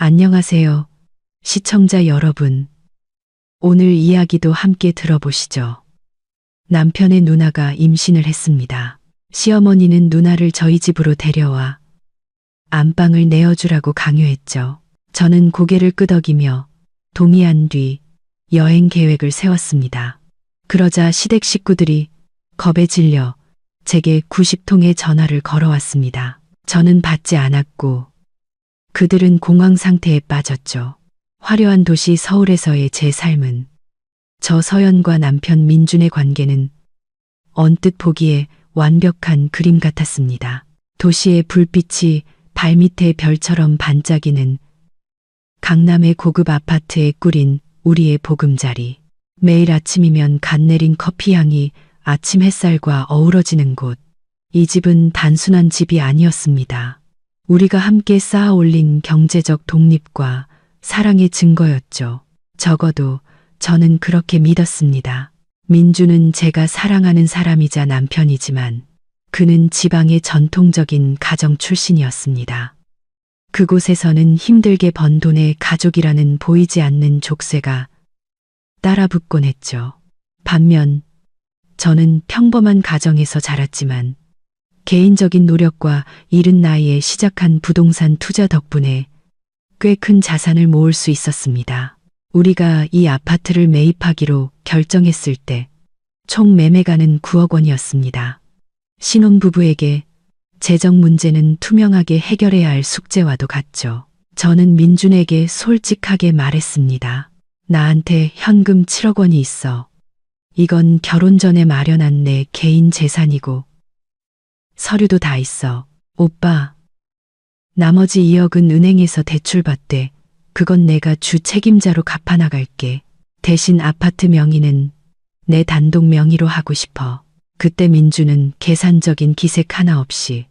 안녕하세요, 시청자 여러분. 오늘 이야기도 함께 들어보시죠. 남편의 누나가 임신을 했습니다. 시어머니는 누나를 저희 집으로 데려와 안방을 내어주라고 강요했죠. 저는 고개를 끄덕이며 동의한 뒤 여행 계획을 세웠습니다. 그러자 시댁 식구들이 겁에 질려 제게 90통의 전화를 걸어왔습니다. 저는 받지 않았고 그들은 공황 상태에 빠졌죠. 화려한 도시 서울에서의 제 삶은, 저 서연과 남편 민준의 관계는 언뜻 보기에 완벽한 그림 같았습니다. 도시의 불빛이 발밑에 별처럼 반짝이는 강남의 고급 아파트에 꾸린 우리의 보금자리. 매일 아침이면 갓 내린 커피 향이 아침 햇살과 어우러지는 곳. 이 집은 단순한 집이 아니었습니다. 우리가 함께 쌓아 올린 경제적 독립과 사랑의 증거였죠. 적어도 저는 그렇게 믿었습니다. 민주는 제가 사랑하는 사람이자 남편이지만 그는 지방의 전통적인 가정 출신이었습니다. 그곳에서는 힘들게 번 돈에 가족이라는 보이지 않는 족쇄가 따라붙곤 했죠. 반면 저는 평범한 가정에서 자랐지만 개인적인 노력과 이른 나이에 시작한 부동산 투자 덕분에 꽤 큰 자산을 모을 수 있었습니다. 우리가 이 아파트를 매입하기로 결정했을 때 총 매매가는 9억 원이었습니다. 신혼부부에게 재정 문제는 투명하게 해결해야 할 숙제와도 같죠. 저는 민준에게 솔직하게 말했습니다. 나한테 현금 7억 원이 있어. 이건 결혼 전에 마련한 내 개인 재산이고 서류도 다 있어. 오빠, 나머지 2억은 은행에서 대출받되 그건 내가 주 책임자로 갚아나갈게. 대신 아파트 명의는 내 단독 명의로 하고 싶어. 그때 민주는 계산적인 기색 하나 없이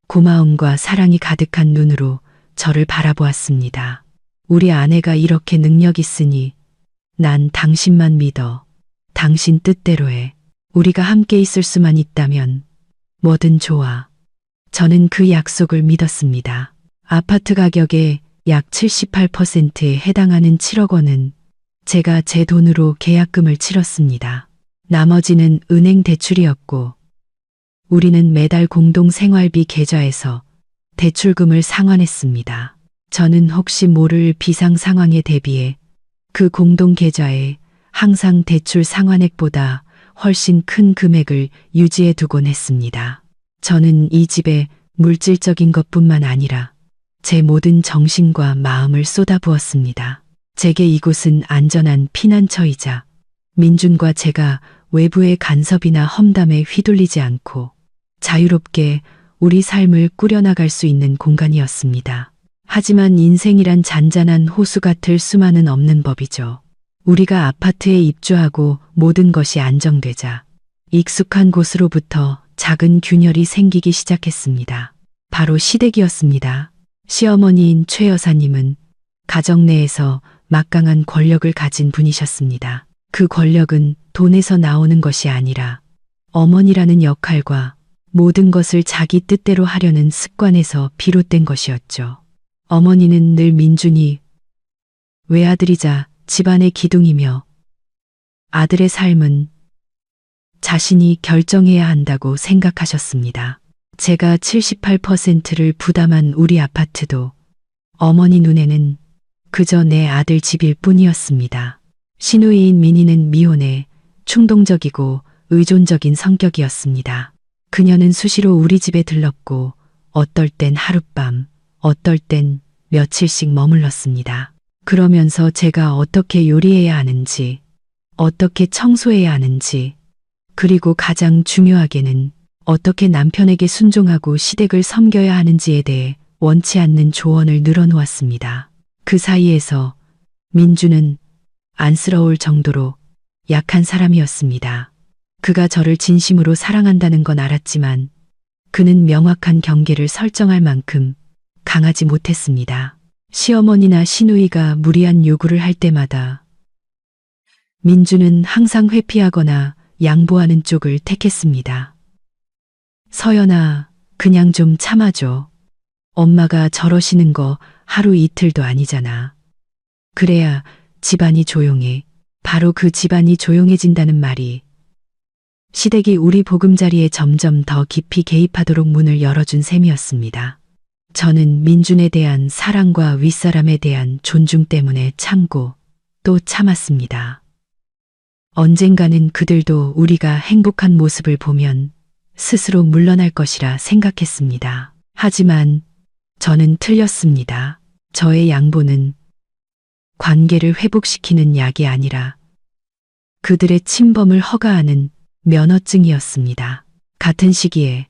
고마움과 사랑이 가득한 눈으로 저를 바라보았습니다. 우리 아내가 이렇게 능력 있으니 난 당신만 믿어. 당신 뜻대로 해. 우리가 함께 있을 수만 있다면 뭐든 좋아. 저는 그 약속을 믿었습니다. 아파트 가격의 약 78%에 해당하는 7억 원은 제가 제 돈으로 계약금을 치렀습니다. 나머지는 은행 대출이었고 우리는 매달 공동 생활비 계좌에서 대출금을 상환했습니다. 저는 혹시 모를 비상 상황에 대비해 그 공동 계좌에 항상 대출 상환액보다 훨씬 큰 금액을 유지해 두곤 했습니다. 저는 이 집에 물질적인 것뿐만 아니라 제 모든 정신과 마음을 쏟아부었습니다. 제게 이곳은 안전한 피난처이자 민준과 제가 외부의 간섭이나 험담에 휘둘리지 않고 자유롭게 우리 삶을 꾸려나갈 수 있는 공간이었습니다. 하지만 인생이란 잔잔한 호수 같을 수만은 없는 법이죠. 우리가 아파트에 입주하고 모든 것이 안정되자 익숙한 곳으로부터 작은 균열이 생기기 시작했습니다. 바로 시댁이었습니다. 시어머니인 최 여사님은 가정 내에서 막강한 권력을 가진 분이셨습니다. 그 권력은 돈에서 나오는 것이 아니라 어머니라는 역할과 모든 것을 자기 뜻대로 하려는 습관에서 비롯된 것이었죠. 어머니는 늘 민준이 외아들이자 집안의 기둥이며 아들의 삶은 자신이 결정해야 한다고 생각하셨습니다. 제가 78%를 부담한 우리 아파트도 어머니 눈에는 그저 내 아들 집일 뿐이었습니다. 시누이인 민희는 미혼에 충동적이고 의존적인 성격이었습니다. 그녀는 수시로 우리 집에 들렀고 어떨 땐 하룻밤, 어떨 땐 며칠씩 머물렀습니다. 그러면서 제가 어떻게 요리해야 하는지, 어떻게 청소해야 하는지, 그리고 가장 중요하게는 어떻게 남편에게 순종하고 시댁을 섬겨야 하는지에 대해 원치 않는 조언을 늘어놓았습니다. 그 사이에서 민주는 안쓰러울 정도로 약한 사람이었습니다. 그가 저를 진심으로 사랑한다는 건 알았지만 그는 명확한 경계를 설정할 만큼 강하지 못했습니다. 시어머니나 시누이가 무리한 요구를 할 때마다 민주는 항상 회피하거나 양보하는 쪽을 택했습니다. 서연아, 그냥 좀 참아줘. 엄마가 저러시는 거 하루 이틀도 아니잖아. 그래야 집안이 조용해. 바로 그 집안이 조용해진다는 말이 시댁이 우리 보금자리에 점점 더 깊이 개입하도록 문을 열어준 셈이었습니다. 저는 민준에 대한 사랑과 윗사람에 대한 존중 때문에 참고 또 참았습니다. 언젠가는 그들도 우리가 행복한 모습을 보면 스스로 물러날 것이라 생각했습니다. 하지만 저는 틀렸습니다. 저의 양보는 관계를 회복시키는 약이 아니라 그들의 침범을 허가하는 면허증이었습니다. 같은 시기에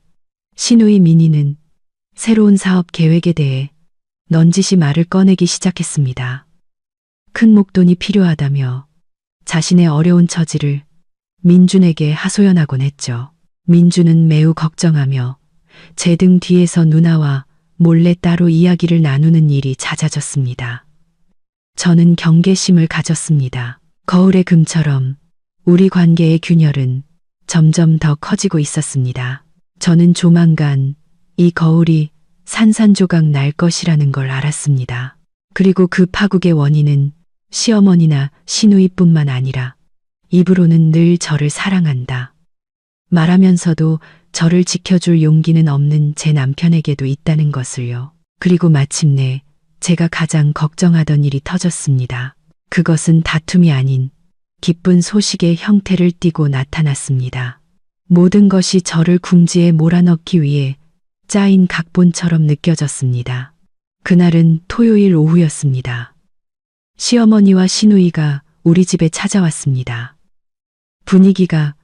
시누이 민희는 새로운 사업 계획에 대해 넌지시 말을 꺼내기 시작했습니다. 큰 목돈이 필요하다며 자신의 어려운 처지를 민준에게 하소연하곤 했죠. 민준은 매우 걱정하며 제 등 뒤에서 누나와 몰래 따로 이야기를 나누는 일이 잦아졌습니다. 저는 경계심을 가졌습니다. 거울의 금처럼 우리 관계의 균열은 점점 더 커지고 있었습니다. 저는 조만간 이 거울이 산산조각 날 것이라는 걸 알았습니다. 그리고 그 파국의 원인은 시어머니나 시누이뿐만 아니라 입으로는 늘 저를 사랑한다 말하면서도 저를 지켜줄 용기는 없는 제 남편에게도 있다는 것을요. 그리고 마침내 제가 가장 걱정하던 일이 터졌습니다. 그것은 다툼이 아닌 기쁜 소식의 형태를 띠고 나타났습니다. 모든 것이 저를 궁지에 몰아넣기 위해 짜인 각본처럼 느껴졌습니다. 그날은 토요일 오후였습니다. 시어머니와 시누이가 우리 집에 찾아왔습니다. 분위기가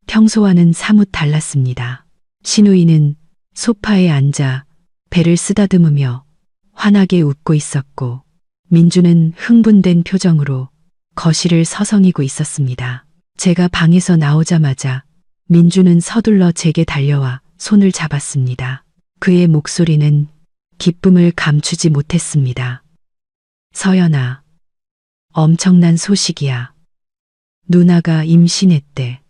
평소와는 사뭇 달랐습니다. 시누이는 소파에 앉아 배를 쓰다듬으며 환하게 웃고 있었고 민주는 흥분된 표정으로 거실을 서성이고 있었습니다. 제가 방에서 나오자마자 민주는 서둘러 제게 달려와 손을 잡았습니다. 그의 목소리는 기쁨을 감추지 못했습니다. 서연아, 엄청난 소식이야. 누나가 임신했대.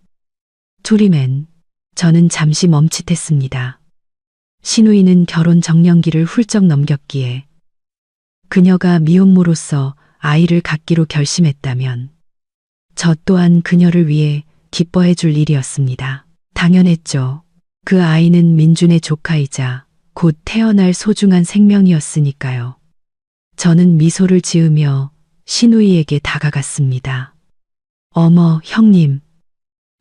투리맨, 저는 잠시 멈칫했습니다. 시누이는 결혼 정년기를 훌쩍 넘겼기에 그녀가 미혼모로서 아이를 갖기로 결심했다면 저 또한 그녀를 위해 기뻐해 줄 일이었습니다. 당연했죠. 그 아이는 민준의 조카이자 곧 태어날 소중한 생명이었으니까요. 저는 미소를 지으며 시누이에게 다가갔습니다. 어머, 형님.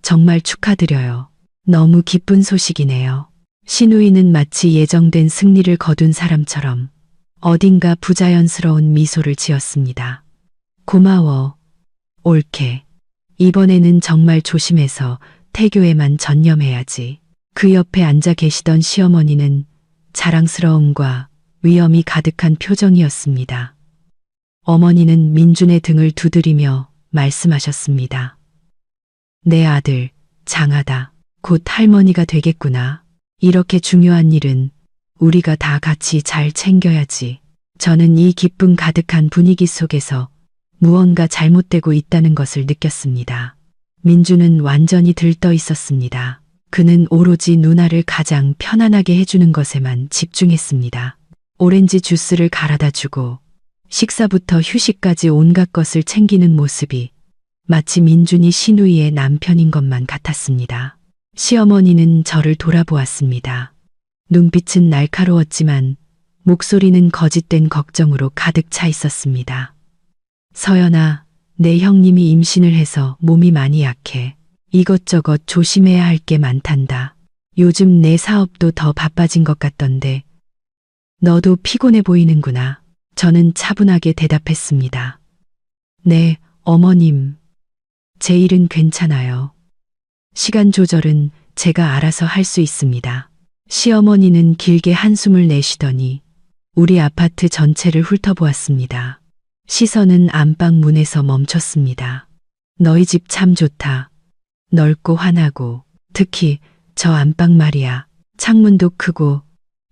정말 축하드려요. 너무 기쁜 소식이네요. 시누이는 마치 예정된 승리를 거둔 사람처럼 어딘가 부자연스러운 미소를 지었습니다. 고마워. 옳게. 이번에는 정말 조심해서 태교에만 전념해야지. 그 옆에 앉아 계시던 시어머니는 자랑스러움과 위엄이 가득한 표정이었습니다. 어머니는 민준의 등을 두드리며 말씀하셨습니다. 내 아들, 장하다. 곧 할머니가 되겠구나. 이렇게 중요한 일은 우리가 다 같이 잘 챙겨야지. 저는 이 기쁨 가득한 분위기 속에서 무언가 잘못되고 있다는 것을 느꼈습니다. 민주는 완전히 들떠 있었습니다. 그는 오로지 누나를 가장 편안하게 해주는 것에만 집중했습니다. 오렌지 주스를 갈아다 주고 식사부터 휴식까지 온갖 것을 챙기는 모습이 마치 민준이 시누이의 남편인 것만 같았습니다. 시어머니는 저를 돌아보았습니다. 눈빛은 날카로웠지만 목소리는 거짓된 걱정으로 가득 차 있었습니다. 서연아, 내 형님이 임신을 해서 몸이 많이 약해. 이것저것 조심해야 할 게 많단다. 요즘 내 사업도 더 바빠진 것 같던데 너도 피곤해 보이는구나. 저는 차분하게 대답했습니다. 네, 어머님. 제 일은 괜찮아요. 시간 조절은 제가 알아서 할 수 있습니다. 시어머니는 길게 한숨을 내쉬더니 우리 아파트 전체를 훑어보았습니다. 시선은 안방 문에서 멈췄습니다. 너희 집 참 좋다. 넓고 환하고 특히 저 안방 말이야. 창문도 크고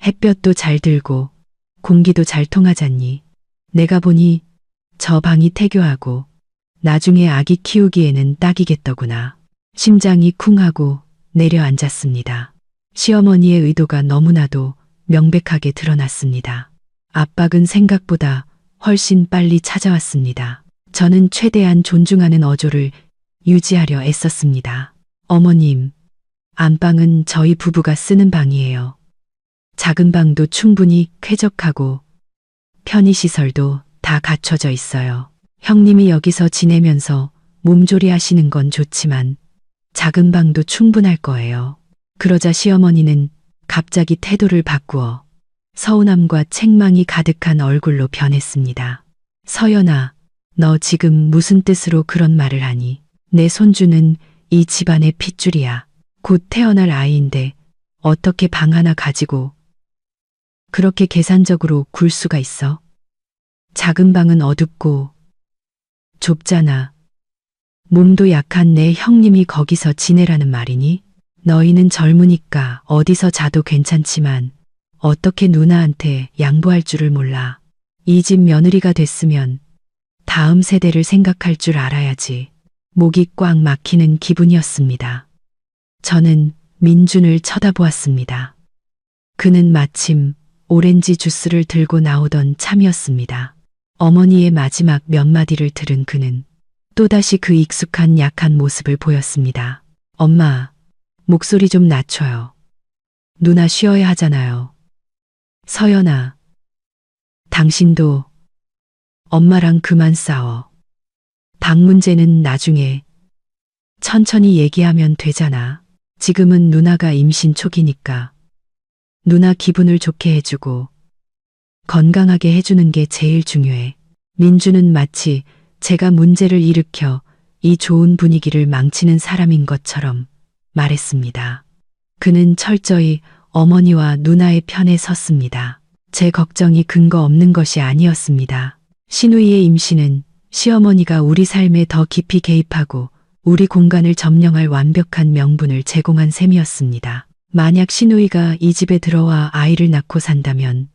햇볕도 잘 들고 공기도 잘 통하잖니. 내가 보니 저 방이 태교하고 나중에 아기 키우기에는 딱이겠더구나. 심장이 쿵하고 내려앉았습니다. 시어머니의 의도가 너무나도 명백하게 드러났습니다. 압박은 생각보다 훨씬 빨리 찾아왔습니다. 저는 최대한 존중하는 어조를 유지하려 애썼습니다. 어머님, 안방은 저희 부부가 쓰는 방이에요. 작은 방도 충분히 쾌적하고 편의시설도 다 갖춰져 있어요. 형님이 여기서 지내면서 몸조리 하시는 건 좋지만 작은 방도 충분할 거예요. 그러자 시어머니는 갑자기 태도를 바꾸어 서운함과 책망이 가득한 얼굴로 변했습니다. 서연아, 너 지금 무슨 뜻으로 그런 말을 하니? 내 손주는 이 집안의 핏줄이야. 곧 태어날 아이인데 어떻게 방 하나 가지고 그렇게 계산적으로 굴 수가 있어? 작은 방은 어둡고 좁잖아. 몸도 약한 내 형님이 거기서 지내라는 말이니? 너희는 젊으니까 어디서 자도 괜찮지만 어떻게 누나한테 양보할 줄을 몰라. 이 집 며느리가 됐으면 다음 세대를 생각할 줄 알아야지. 목이 꽉 막히는 기분이었습니다. 저는 민준을 쳐다보았습니다. 그는 마침 오렌지 주스를 들고 나오던 참이었습니다. 어머니의 마지막 몇 마디를 들은 그는 또다시 그 익숙한 약한 모습을 보였습니다. 엄마, 목소리 좀 낮춰요. 누나 쉬어야 하잖아요. 서연아, 당신도 엄마랑 그만 싸워. 방 문제는 나중에 천천히 얘기하면 되잖아. 지금은 누나가 임신 초기니까 누나 기분을 좋게 해주고 건강하게 해주는 게 제일 중요해. 민주는 마치 제가 문제를 일으켜 이 좋은 분위기를 망치는 사람인 것처럼 말했습니다. 그는 철저히 어머니와 누나의 편에 섰습니다. 제 걱정이 근거 없는 것이 아니었습니다. 신우이의 임신은 시어머니가 우리 삶에 더 깊이 개입하고 우리 공간을 점령할 완벽한 명분을 제공한 셈이었습니다. 만약 신우이가 이 집에 들어와 아이를 낳고 산다면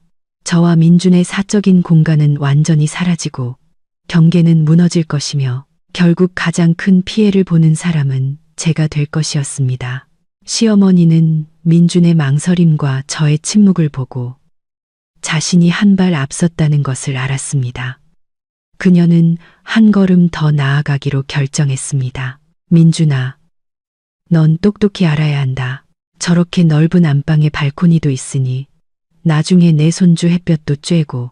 저와 민준의 사적인 공간은 완전히 사라지고 경계는 무너질 것이며 결국 가장 큰 피해를 보는 사람은 제가 될 것이었습니다. 시어머니는 민준의 망설임과 저의 침묵을 보고 자신이 한 발 앞섰다는 것을 알았습니다. 그녀는 한 걸음 더 나아가기로 결정했습니다. 민준아, 넌 똑똑히 알아야 한다. 저렇게 넓은 안방에 발코니도 있으니 나중에 내 손주 햇볕도 쬐고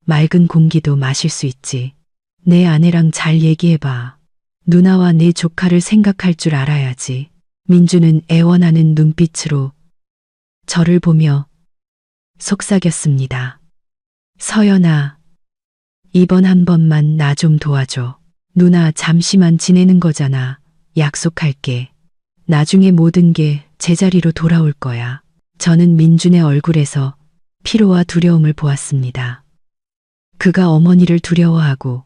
맑은 공기도 마실 수 있지. 내 아내랑 잘 얘기해봐. 누나와 내 조카를 생각할 줄 알아야지. 민주는 애원하는 눈빛으로 저를 보며 속삭였습니다. 서연아, 이번 한 번만 나 좀 도와줘. 누나 잠시만 지내는 거잖아. 약속할게. 나중에 모든 게 제자리로 돌아올 거야. 저는 민준의 얼굴에서 피로와 두려움을 보았습니다. 그가 어머니를 두려워하고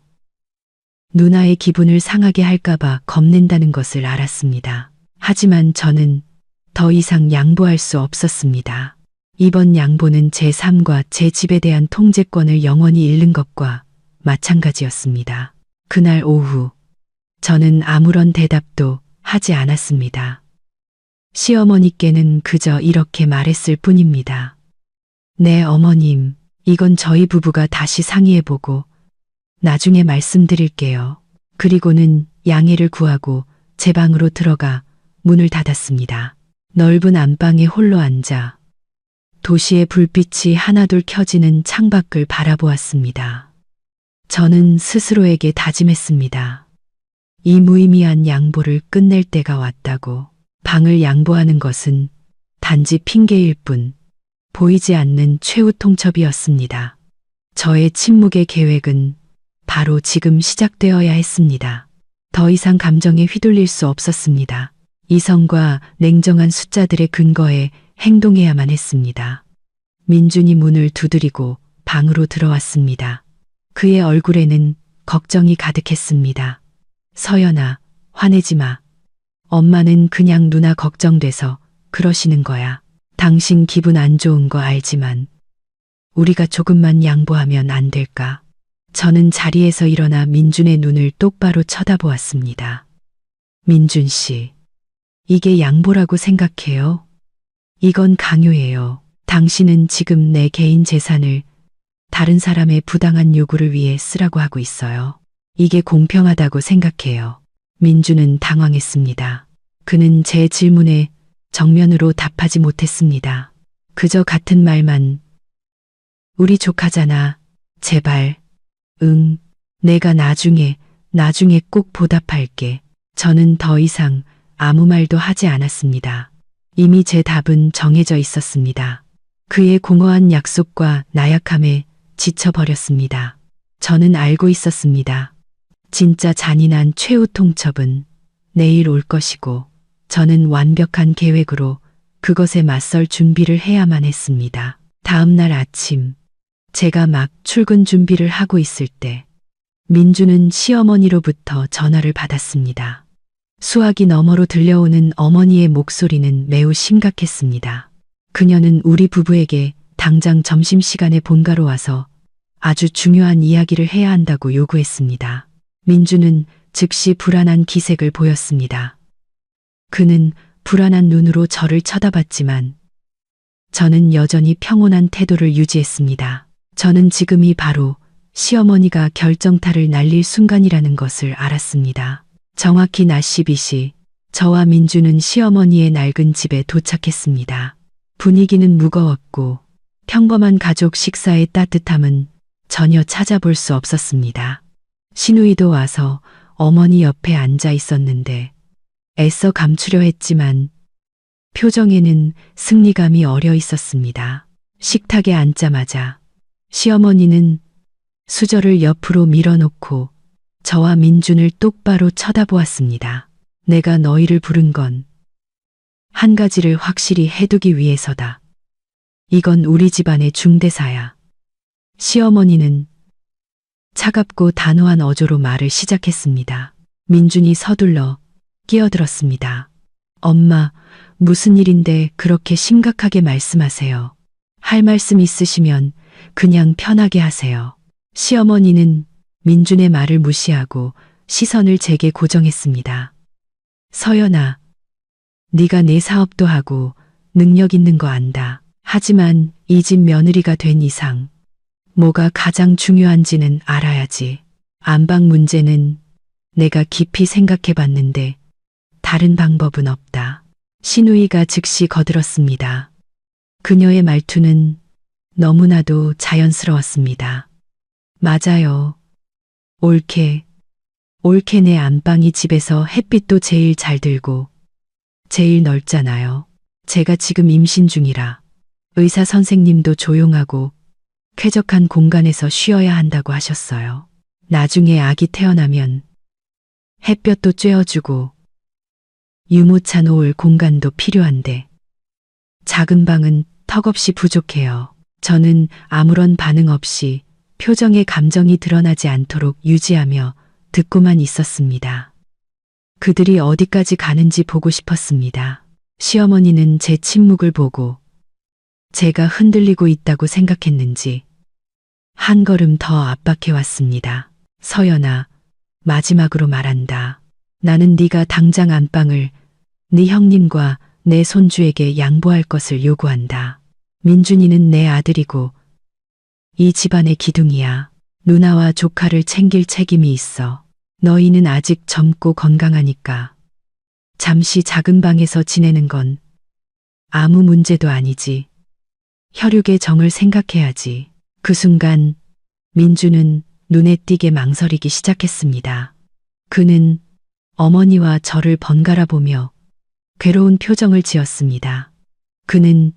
누나의 기분을 상하게 할까봐 겁낸다는 것을 알았습니다. 하지만 저는 더 이상 양보할 수 없었습니다. 이번 양보는 제 삶과 제 집에 대한 통제권을 영원히 잃는 것과 마찬가지였습니다. 그날 오후, 저는 아무런 대답도 하지 않았습니다. 시어머니께는 그저 이렇게 말했을 뿐입니다. 네, 어머님, 이건 저희 부부가 다시 상의해보고 나중에 말씀드릴게요. 그리고는 양해를 구하고 제 방으로 들어가 문을 닫았습니다. 넓은 안방에 홀로 앉아 도시의 불빛이 하나둘 켜지는 창밖을 바라보았습니다. 저는 스스로에게 다짐했습니다. 이 무의미한 양보를 끝낼 때가 왔다고. 방을 양보하는 것은 단지 핑계일 뿐 보이지 않는 최후 통첩이었습니다. 저의 침묵의 계획은 바로 지금 시작되어야 했습니다. 더 이상 감정에 휘둘릴 수 없었습니다. 이성과 냉정한 숫자들의 근거에 행동해야만 했습니다. 민준이 문을 두드리고 방으로 들어왔습니다. 그의 얼굴에는 걱정이 가득했습니다. 서연아, 화내지 마. 엄마는 그냥 누나 걱정돼서 그러시는 거야. 당신 기분 안 좋은 거 알지만 우리가 조금만 양보하면 안 될까? 저는 자리에서 일어나 민준의 눈을 똑바로 쳐다보았습니다. 민준 씨, 이게 양보라고 생각해요? 이건 강요예요. 당신은 지금 내 개인 재산을 다른 사람의 부당한 요구를 위해 쓰라고 하고 있어요. 이게 공평하다고 생각해요. 민주는 당황했습니다. 그는 제 질문에 정면으로 답하지 못했습니다. 그저 같은 말만 우리 조카잖아. 제발. 응. 내가 나중에 꼭 보답할게. 저는 더 이상 아무 말도 하지 않았습니다. 이미 제 답은 정해져 있었습니다. 그의 공허한 약속과 나약함에 지쳐버렸습니다. 저는 알고 있었습니다. 진짜 잔인한 최후 통첩은 내일 올 것이고 저는 완벽한 계획으로 그것에 맞설 준비를 해야만 했습니다. 다음 날 아침 제가 막 출근 준비를 하고 있을 때 민주는 시어머니로부터 전화를 받았습니다. 수화기 너머로 들려오는 어머니의 목소리는 매우 심각했습니다. 그녀는 우리 부부에게 당장 점심시간에 본가로 와서 아주 중요한 이야기를 해야 한다고 요구했습니다. 민주는 즉시 불안한 기색을 보였습니다. 그는 불안한 눈으로 저를 쳐다봤지만 저는 여전히 평온한 태도를 유지했습니다. 저는 지금이 바로 시어머니가 결정타를 날릴 순간이라는 것을 알았습니다. 정확히 낮 12시 저와 민주는 시어머니의 낡은 집에 도착했습니다. 분위기는 무거웠고 평범한 가족 식사의 따뜻함은 전혀 찾아볼 수 없었습니다. 시누이도 와서 어머니 옆에 앉아 있었는데 애써 감추려 했지만 표정에는 승리감이 어려 있었습니다. 식탁에 앉자마자 시어머니는 수저를 옆으로 밀어놓고 저와 민준을 똑바로 쳐다보았습니다. 내가 너희를 부른 건 한 가지를 확실히 해두기 위해서다. 이건 우리 집안의 중대사야. 시어머니는 차갑고 단호한 어조로 말을 시작했습니다. 민준이 서둘러 끼어들었습니다. 엄마, 무슨 일인데 그렇게 심각하게 말씀하세요. 할 말씀 있으시면 그냥 편하게 하세요. 시어머니는 민준의 말을 무시하고 시선을 제게 고정했습니다. 서연아, 네가 내 사업도 하고 능력 있는 거 안다. 하지만 이 집 며느리가 된 이상 뭐가 가장 중요한지는 알아야지. 안방 문제는 내가 깊이 생각해 봤는데 다른 방법은 없다. 시누이가 즉시 거들었습니다. 그녀의 말투는 너무나도 자연스러웠습니다. 맞아요. 옳게 내 안방이 집에서 햇빛도 제일 잘 들고 제일 넓잖아요. 제가 지금 임신 중이라 의사 선생님도 조용하고 쾌적한 공간에서 쉬어야 한다고 하셨어요. 나중에 아기 태어나면 햇볕도 쬐어주고 유모차 놓을 공간도 필요한데 작은 방은 턱없이 부족해요. 저는 아무런 반응 없이 표정에 감정이 드러나지 않도록 유지하며 듣고만 있었습니다. 그들이 어디까지 가는지 보고 싶었습니다. 시어머니는 제 침묵을 보고 제가 흔들리고 있다고 생각했는지 한 걸음 더 압박해왔습니다. 서연아, 마지막으로 말한다. 나는 네가 당장 안방을 네 형님과 내 손주에게 양보할 것을 요구한다. 민준이는 내 아들이고 이 집안의 기둥이야. 누나와 조카를 챙길 책임이 있어. 너희는 아직 젊고 건강하니까 잠시 작은 방에서 지내는 건 아무 문제도 아니지. 혈육의 정을 생각해야지. 그 순간 민주는 눈에 띄게 망설이기 시작했습니다. 그는 어머니와 저를 번갈아 보며 괴로운 표정을 지었습니다. 그는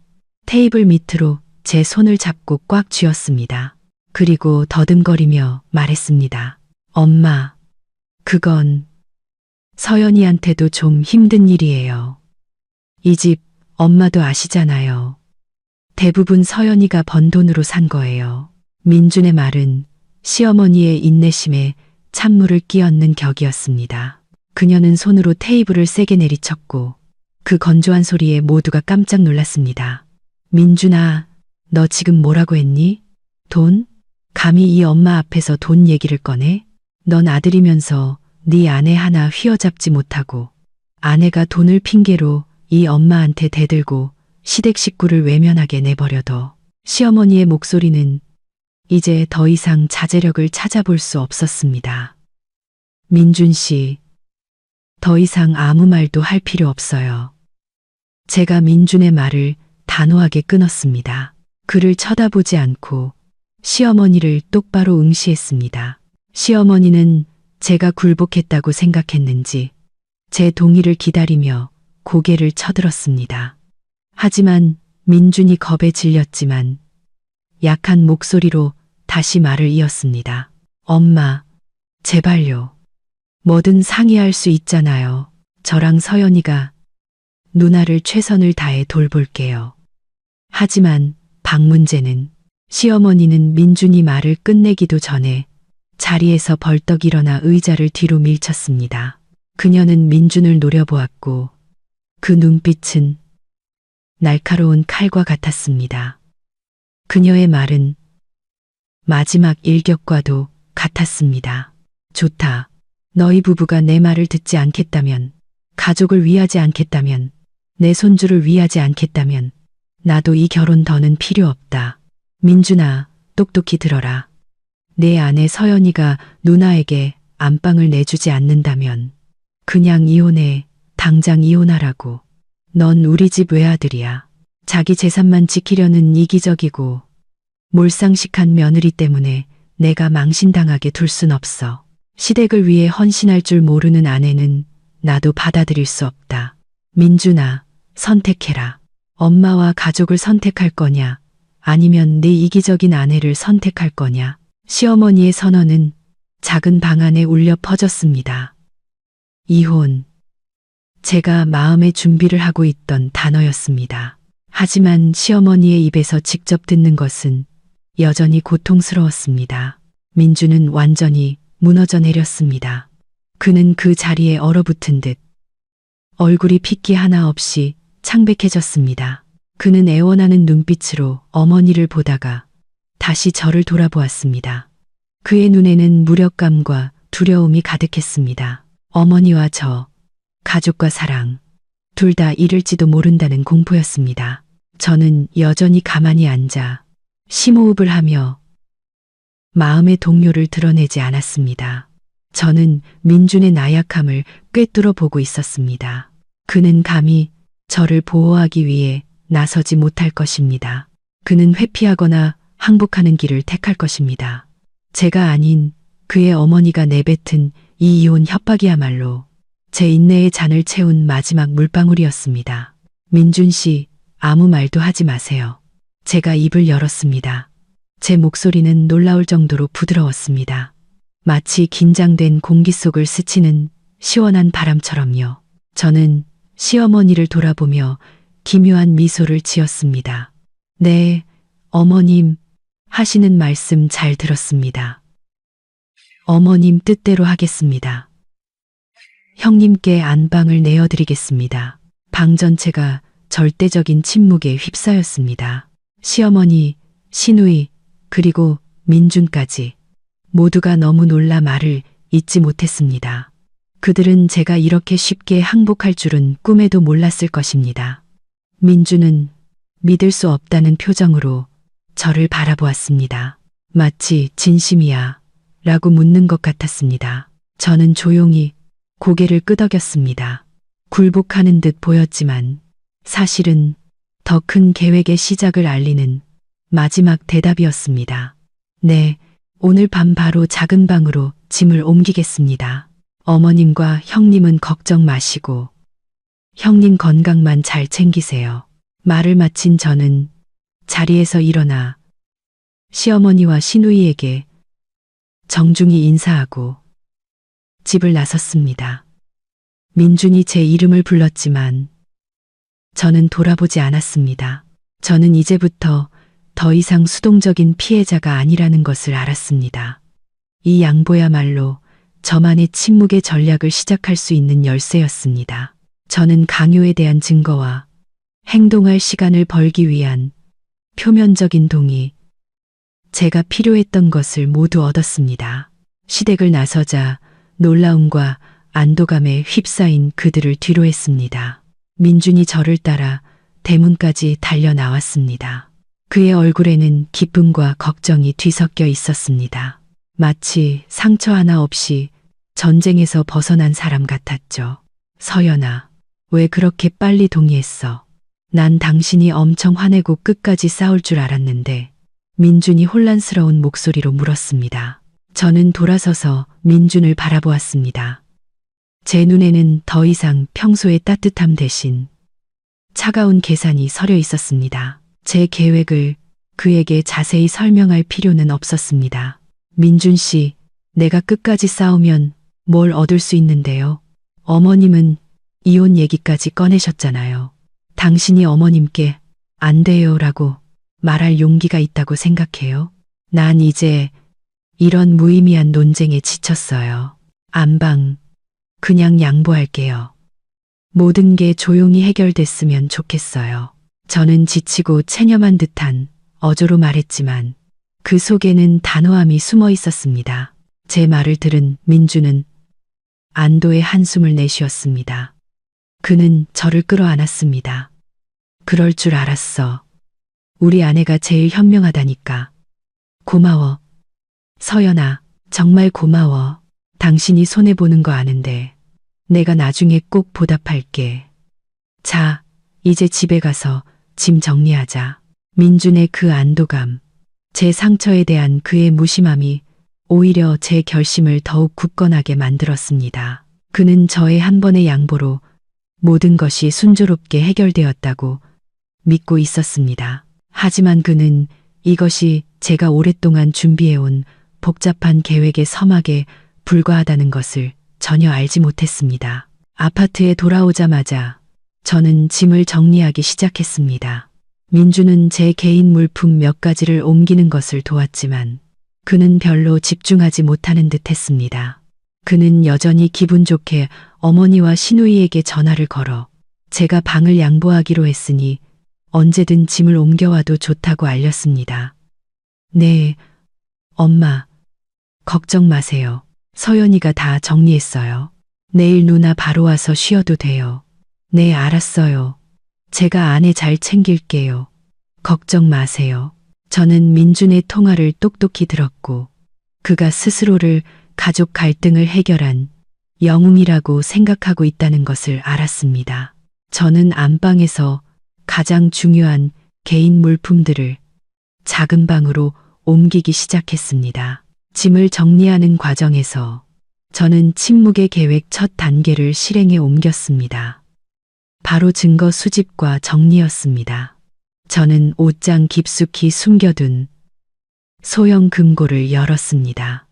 테이블 밑으로 제 손을 잡고 꽉 쥐었습니다. 그리고 더듬거리며 말했습니다. 엄마, 그건 서연이한테도 좀 힘든 일이에요. 이 집 엄마도 아시잖아요. 대부분 서연이가 번 돈으로 산 거예요. 민준의 말은 시어머니의 인내심에 찬물을 끼얹는 격이었습니다. 그녀는 손으로 테이블을 세게 내리쳤고 그 건조한 소리에 모두가 깜짝 놀랐습니다. 민준아, 너 지금 뭐라고 했니? 돈? 감히 이 엄마 앞에서 돈 얘기를 꺼내? 넌 아들이면서 네 아내 하나 휘어잡지 못하고 아내가 돈을 핑계로 이 엄마한테 대들고 시댁 식구를 외면하게 내버려둬. 시어머니의 목소리는 이제 더 이상 자제력을 찾아볼 수 없었습니다. 민준 씨, 더 이상 아무 말도 할 필요 없어요. 제가 민준의 말을 단호하게 끊었습니다. 그를 쳐다보지 않고 시어머니를 똑바로 응시했습니다. 시어머니는 제가 굴복했다고 생각했는지 제 동의를 기다리며 고개를 쳐들었습니다. 하지만 민준이 겁에 질렸지만 약한 목소리로 다시 말을 이었습니다. 엄마, 제발요. 뭐든 상의할 수 있잖아요. 저랑 서연이가 누나를 최선을 다해 돌볼게요. 하지만 박문재는 시어머니는 민준이 말을 끝내기도 전에 자리에서 벌떡 일어나 의자를 뒤로 밀쳤습니다. 그녀는 민준을 노려보았고 그 눈빛은 날카로운 칼과 같았습니다. 그녀의 말은 마지막 일격과도 같았습니다. 좋다. 너희 부부가 내 말을 듣지 않겠다면, 가족을 위하지 않겠다면, 내 손주를 위하지 않겠다면 나도 이 결혼 더는 필요 없다. 민준아, 똑똑히 들어라. 내 아내 서연이가 누나에게 안방을 내주지 않는다면 그냥 이혼해. 당장 이혼하라고. 넌 우리 집 외아들이야. 자기 재산만 지키려는 이기적이고 몰상식한 며느리 때문에 내가 망신당하게 둘 순 없어. 시댁을 위해 헌신할 줄 모르는 아내는 나도 받아들일 수 없다. 민준아, 선택해라. 엄마와 가족을 선택할 거냐, 아니면 내 이기적인 아내를 선택할 거냐. 시어머니의 선언은 작은 방 안에 울려 퍼졌습니다. 이혼. 제가 마음의 준비를 하고 있던 단어였습니다. 하지만 시어머니의 입에서 직접 듣는 것은 여전히 고통스러웠습니다. 민주는 완전히 무너져 내렸습니다. 그는 그 자리에 얼어붙은 듯 얼굴이 핏기 하나 없이 창백해졌습니다. 그는 애원하는 눈빛으로 어머니를 보다가 다시 저를 돌아보았습니다. 그의 눈에는 무력감과 두려움이 가득했습니다. 어머니와 저, 가족과 사랑, 둘 다 잃을지도 모른다는 공포였습니다. 저는 여전히 가만히 앉아 심호흡을 하며 마음의 동요를 드러내지 않았습니다. 저는 민준의 나약함을 꿰뚫어 보고 있었습니다. 그는 감히 저를 보호하기 위해 나서지 못할 것입니다. 그는 회피하거나 항복하는 길을 택할 것입니다. 제가 아닌 그의 어머니가 내뱉은 이 이혼 협박이야말로 제 인내의 잔을 채운 마지막 물방울이었습니다. 민준 씨, 아무 말도 하지 마세요. 제가 입을 열었습니다. 제 목소리는 놀라울 정도로 부드러웠습니다. 마치 긴장된 공기 속을 스치는 시원한 바람처럼요. 저는 시어머니를 돌아보며 기묘한 미소를 지었습니다. 네, 어머님, 하시는 말씀 잘 들었습니다. 어머님 뜻대로 하겠습니다. 형님께 안방을 내어드리겠습니다. 방 전체가 절대적인 침묵에 휩싸였습니다. 시어머니, 시누이, 그리고 민준까지 모두가 너무 놀라 말을 잇지 못했습니다. 그들은 제가 이렇게 쉽게 항복할 줄은 꿈에도 몰랐을 것입니다. 민준은 믿을 수 없다는 표정으로 저를 바라보았습니다. 마치 진심이야 라고 묻는 것 같았습니다. 저는 조용히 고개를 끄덕였습니다. 굴복하는 듯 보였지만 사실은 더 큰 계획의 시작을 알리는 마지막 대답이었습니다. 네, 오늘 밤 바로 작은 방으로 짐을 옮기겠습니다. 어머님과 형님은 걱정 마시고 형님 건강만 잘 챙기세요. 말을 마친 저는 자리에서 일어나 시어머니와 시누이에게 정중히 인사하고 집을 나섰습니다. 민준이 제 이름을 불렀지만 저는 돌아보지 않았습니다. 저는 이제부터 더 이상 수동적인 피해자가 아니라는 것을 알았습니다. 이 양보야말로 저만의 침묵의 전략을 시작할 수 있는 열쇠였습니다. 저는 강요에 대한 증거와 행동할 시간을 벌기 위한 표면적인 동의, 제가 필요했던 것을 모두 얻었습니다. 시댁을 나서자 놀라움과 안도감에 휩싸인 그들을 뒤로 했습니다. 민준이 저를 따라 대문까지 달려 나왔습니다. 그의 얼굴에는 기쁨과 걱정이 뒤섞여 있었습니다. 마치 상처 하나 없이 전쟁에서 벗어난 사람 같았죠. 서연아, 왜 그렇게 빨리 동의했어? 난 당신이 엄청 화내고 끝까지 싸울 줄 알았는데. 민준이 혼란스러운 목소리로 물었습니다. 저는 돌아서서 민준을 바라보았습니다. 제 눈에는 더 이상 평소의 따뜻함 대신 차가운 계산이 서려 있었습니다. 제 계획을 그에게 자세히 설명할 필요는 없었습니다. 민준 씨, 내가 끝까지 싸우면 뭘 얻을 수 있는데요? 어머님은 이혼 얘기까지 꺼내셨잖아요. 당신이 어머님께 안 돼요라고 말할 용기가 있다고 생각해요? 난 이제 이런 무의미한 논쟁에 지쳤어요. 안방, 그냥 양보할게요. 모든 게 조용히 해결됐으면 좋겠어요. 저는 지치고 체념한 듯한 어조로 말했지만 그 속에는 단호함이 숨어 있었습니다. 제 말을 들은 민주는 안도의 한숨을 내쉬었습니다. 그는 저를 끌어안았습니다. 그럴 줄 알았어. 우리 아내가 제일 현명하다니까. 고마워. 서연아, 정말 고마워. 당신이 손해보는 거 아는데 내가 나중에 꼭 보답할게. 자, 이제 집에 가서 짐 정리하자. 민준의 그 안도감, 제 상처에 대한 그의 무심함이 오히려 제 결심을 더욱 굳건하게 만들었습니다. 그는 저의 한 번의 양보로 모든 것이 순조롭게 해결되었다고 믿고 있었습니다. 하지만 그는 이것이 제가 오랫동안 준비해온 복잡한 계획의 서막에 불과하다는 것을 전혀 알지 못했습니다. 아파트에 돌아오자마자 저는 짐을 정리하기 시작했습니다. 민주는 제 개인 물품 몇 가지를 옮기는 것을 도왔지만 그는 별로 집중하지 못하는 듯 했습니다. 그는 여전히 기분 좋게 어머니와 시누이에게 전화를 걸어 제가 방을 양보하기로 했으니 언제든 짐을 옮겨와도 좋다고 알렸습니다. 네, 엄마, 걱정 마세요. 서연이가 다 정리했어요. 내일 누나 바로 와서 쉬어도 돼요. 네, 알았어요. 제가 아내 잘 챙길게요. 걱정 마세요. 저는 민준의 통화를 똑똑히 들었고 그가 스스로를 가족 갈등을 해결한 영웅이라고 생각하고 있다는 것을 알았습니다. 저는 안방에서 가장 중요한 개인 물품들을 작은 방으로 옮기기 시작했습니다. 짐을 정리하는 과정에서 저는 침묵의 계획 첫 단계를 실행에 옮겼습니다. 바로 증거 수집과 정리였습니다. 저는 옷장 깊숙이 숨겨둔 소형 금고를 열었습니다.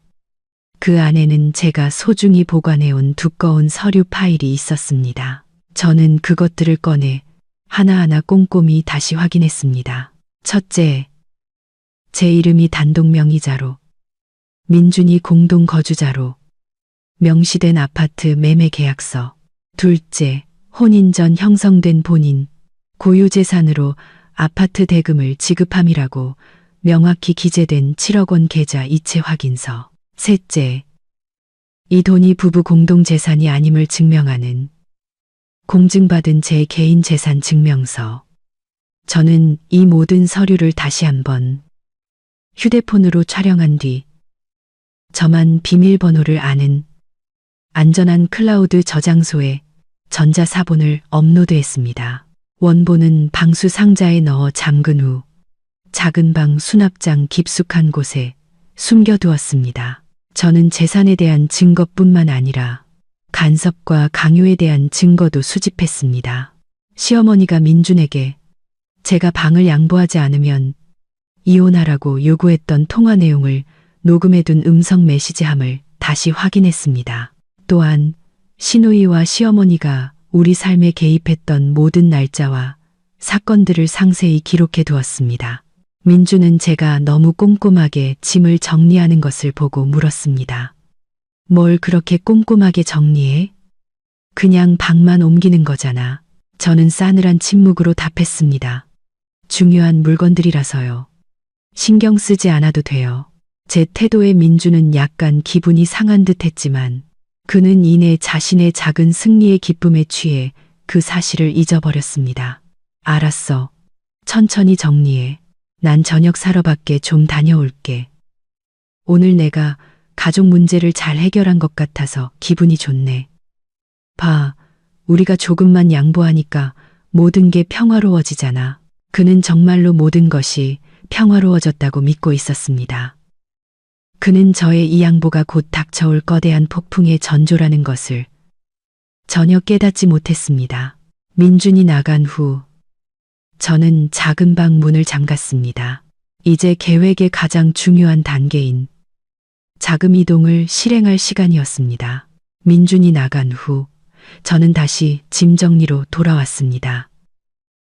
그 안에는 제가 소중히 보관해온 두꺼운 서류 파일이 있었습니다. 저는 그것들을 꺼내 하나하나 꼼꼼히 다시 확인했습니다. 첫째, 제 이름이 단독 명의자로, 민준이 공동 거주자로 명시된 아파트 매매 계약서. 둘째, 혼인 전 형성된 본인, 고유재산으로 아파트 대금을 지급함이라고 명확히 기재된 7억 원 계좌 이체 확인서. 셋째, 이 돈이 부부 공동재산이 아님을 증명하는 공증받은 제 개인 재산 증명서. 저는 이 모든 서류를 다시 한번 휴대폰으로 촬영한 뒤 저만 비밀번호를 아는 안전한 클라우드 저장소에 전자사본을 업로드했습니다. 원본은 방수 상자에 넣어 잠근 후 작은 방 수납장 깊숙한 곳에 숨겨두었습니다. 저는 재산에 대한 증거뿐만 아니라 간섭과 강요에 대한 증거도 수집했습니다. 시어머니가 민준에게 제가 방을 양보하지 않으면 이혼하라고 요구했던 통화 내용을 녹음해둔 음성 메시지함을 다시 확인했습니다. 또한 시누이와 시어머니가 우리 삶에 개입했던 모든 날짜와 사건들을 상세히 기록해 두었습니다. 민주는 제가 너무 꼼꼼하게 짐을 정리하는 것을 보고 물었습니다. 뭘 그렇게 꼼꼼하게 정리해? 그냥 방만 옮기는 거잖아. 저는 싸늘한 침묵으로 답했습니다. 중요한 물건들이라서요. 신경 쓰지 않아도 돼요. 제 태도에 민주는 약간 기분이 상한 듯 했지만 그는 이내 자신의 작은 승리의 기쁨에 취해 그 사실을 잊어버렸습니다. 알았어. 천천히 정리해. 난 저녁 사러 밖에 좀 다녀올게. 오늘 내가 가족 문제를 잘 해결한 것 같아서 기분이 좋네. 봐, 우리가 조금만 양보하니까 모든 게 평화로워지잖아. 그는 정말로 모든 것이 평화로워졌다고 믿고 있었습니다. 그는 저의 이 양보가 곧 닥쳐올 거대한 폭풍의 전조라는 것을 전혀 깨닫지 못했습니다. 민준이 나간 후 저는 작은 방 문을 잠갔습니다. 이제 계획의 가장 중요한 단계인 자금 이동을 실행할 시간이었습니다. 민준이 나간 후 저는 다시 짐 정리로 돌아왔습니다.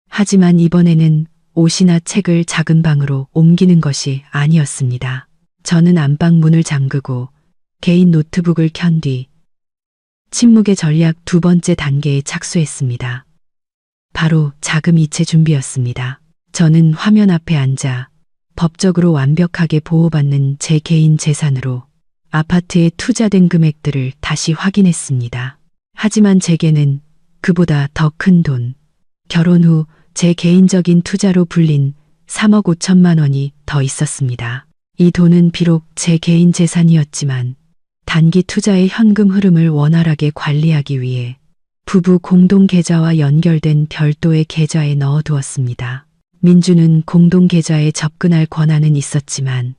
하지만 이번에는 옷이나 책을 작은 방으로 옮기는 것이 아니었습니다. 저는 안방 문을 잠그고 개인 노트북을 켠 뒤 침묵의 전략 두 번째 단계에 착수했습니다. 바로 자금 이체 준비였습니다. 저는 화면 앞에 앉아 법적으로 완벽하게 보호받는 제 개인 재산으로 아파트에 투자된 금액들을 다시 확인했습니다. 하지만 제게는 그보다 더 큰 돈, 결혼 후 제 개인적인 투자로 불린 3억 5천만 원이 더 있었습니다. 이 돈은 비록 제 개인 재산이었지만 단기 투자의 현금 흐름을 원활하게 관리하기 위해 부부 공동 계좌와 연결된 별도의 계좌에 넣어두었습니다. 민주는 공동 계좌에 접근할 권한은 있었지만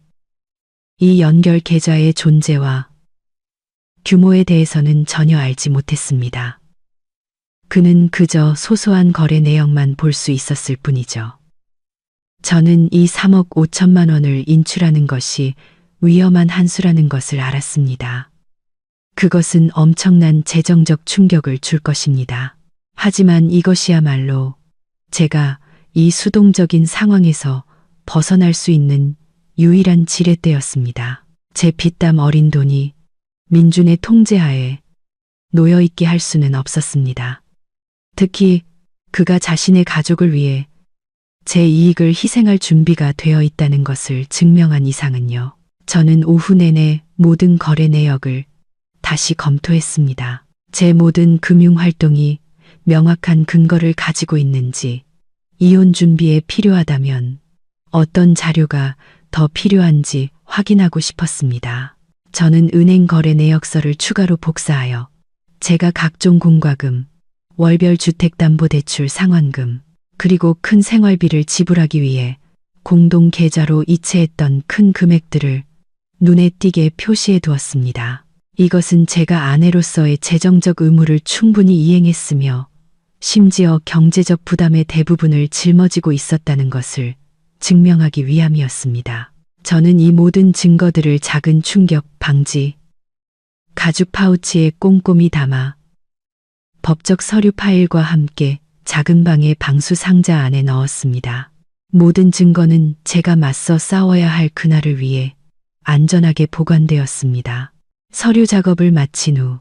이 연결 계좌의 존재와 규모에 대해서는 전혀 알지 못했습니다. 그는 그저 소소한 거래 내역만 볼 수 있었을 뿐이죠. 저는 이 3억 5천만 원을 인출하는 것이 위험한 한 수라는 것을 알았습니다. 그것은 엄청난 재정적 충격을 줄 것입니다. 하지만 이것이야말로 제가 이 수동적인 상황에서 벗어날 수 있는 유일한 지렛대였습니다. 제 피땀 어린 돈이 민준의 통제하에 놓여있게 할 수는 없었습니다. 특히 그가 자신의 가족을 위해 제 이익을 희생할 준비가 되어 있다는 것을 증명한 이상은요. 저는 오후 내내 모든 거래 내역을 다시 검토했습니다. 제 모든 금융 활동이 명확한 근거를 가지고 있는지, 이혼 준비에 필요하다면 어떤 자료가 더 필요한지 확인하고 싶었습니다. 저는 은행 거래 내역서를 추가로 복사하여 제가 각종 공과금, 월별 주택담보대출 상환금, 그리고 큰 생활비를 지불하기 위해 공동 계좌로 이체했던 큰 금액들을 눈에 띄게 표시해 두었습니다. 이것은 제가 아내로서의 재정적 의무를 충분히 이행했으며 심지어 경제적 부담의 대부분을 짊어지고 있었다는 것을 증명하기 위함이었습니다. 저는 이 모든 증거들을 작은 충격 방지 가죽 파우치에 꼼꼼히 담아 법적 서류 파일과 함께 작은 방의 방수 상자 안에 넣었습니다. 모든 증거는 제가 맞서 싸워야 할 그날을 위해 안전하게 보관되었습니다. 서류 작업을 마친 후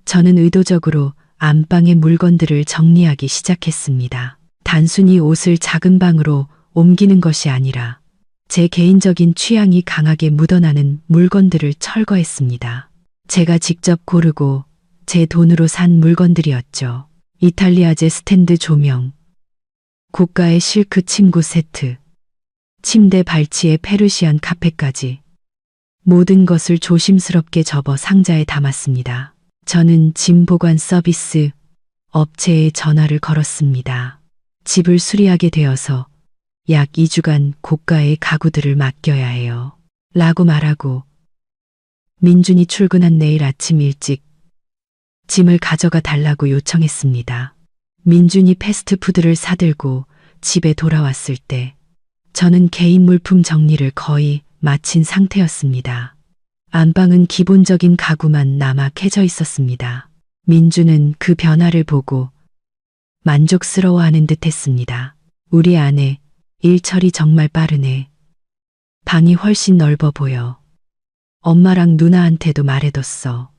저는 의도적으로 안방의 물건들을 정리하기 시작했습니다. 단순히 옷을 작은 방으로 옮기는 것이 아니라 제 개인적인 취향이 강하게 묻어나는 물건들을 철거했습니다. 제가 직접 고르고 제 돈으로 산 물건들이었죠. 이탈리아제 스탠드 조명, 고가의 실크 침구 세트, 침대 발치에 페르시안 카펫까지 모든 것을 조심스럽게 접어 상자에 담았습니다. 저는 짐 보관 서비스 업체에 전화를 걸었습니다. 집을 수리하게 되어서 약 2주간 고가의 가구들을 맡겨야 해요. 라고 말하고 민준이 출근한 내일 아침 일찍 짐을 가져가 달라고 요청했습니다. 민준이 패스트푸드를 사들고 집에 돌아왔을 때 저는 개인 물품 정리를 거의 마친 상태였습니다. 안방은 기본적인 가구만 남아 캐져 있었습니다. 민준은 그 변화를 보고 만족스러워하는 듯 했습니다. 우리 아내, 일처리 정말 빠르네. 방이 훨씬 넓어 보여. 엄마랑 누나한테도 말해뒀어.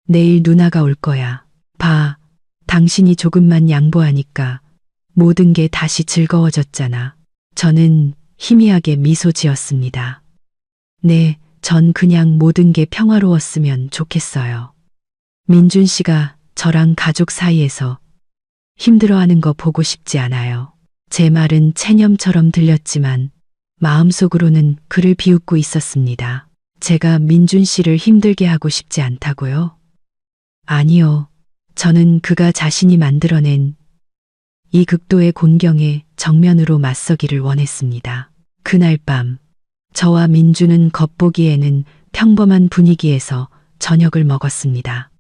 내일 누나가 올 거야. 봐, 당신이 조금만 양보하니까 모든 게 다시 즐거워졌잖아. 저는 희미하게 미소 지었습니다. 네, 전 그냥 모든 게 평화로웠으면 좋겠어요. 민준 씨가 저랑 가족 사이에서 힘들어하는 거 보고 싶지 않아요. 제 말은 체념처럼 들렸지만 마음속으로는 그를 비웃고 있었습니다. 제가 민준 씨를 힘들게 하고 싶지 않다고요? 아니요. 저는 그가 자신이 만들어낸 이 극도의 곤경에 정면으로 맞서기를 원했습니다. 그날 밤, 저와 민준은 겉보기에는 평범한 분위기에서 저녁을 먹었습니다.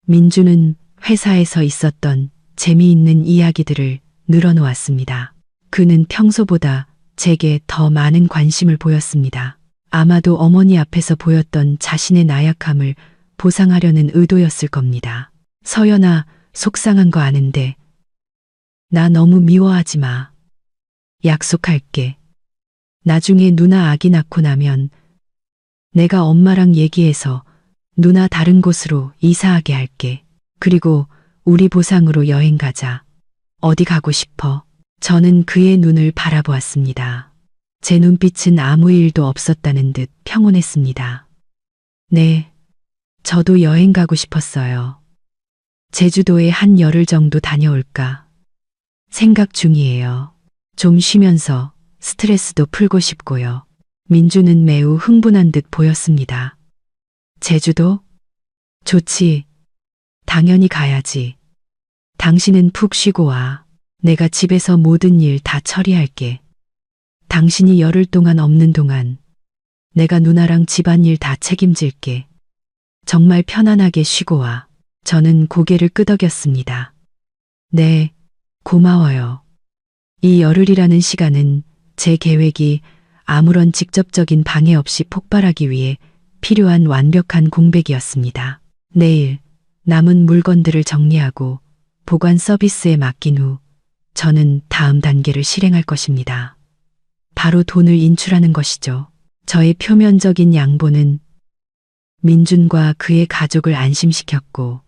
민준은 회사에서 있었던 재미있는 이야기들을 늘어놓았습니다. 그는 평소보다 제게 더 많은 관심을 보였습니다. 아마도 어머니 앞에서 보였던 자신의 나약함을 보상하려는 의도였을 겁니다. 서연아, 속상한 거 아는데 나 너무 미워하지 마. 약속할게. 나중에 누나 아기 낳고 나면 내가 엄마랑 얘기해서 누나 다른 곳으로 이사하게 할게. 그리고 우리 보상으로 여행 가자. 어디 가고 싶어? 저는 그의 눈을 바라보았습니다. 제 눈빛은 아무 일도 없었다는 듯 평온했습니다. 네, 저도 여행 가고 싶었어요. 제주도에 한 열흘 정도 다녀올까 생각 중이에요. 좀 쉬면서 스트레스도 풀고 싶고요. 민주는 매우 흥분한 듯 보였습니다. 제주도? 좋지. 당연히 가야지. 당신은 푹 쉬고 와. 내가 집에서 모든 일 다 처리할게. 당신이 열흘 동안 없는 동안 내가 누나랑 집안일 다 책임질게. 정말 편안하게 쉬고 와. 저는 고개를 끄덕였습니다. 네, 고마워요. 이 열흘이라는 시간은 제 계획이 아무런 직접적인 방해 없이 폭발하기 위해 필요한 완벽한 공백이었습니다. 내일 남은 물건들을 정리하고 보관 서비스에 맡긴 후 저는 다음 단계를 실행할 것입니다. 바로 돈을 인출하는 것이죠. 저의 표면적인 양보는 민준과 그의 가족을 안심시켰고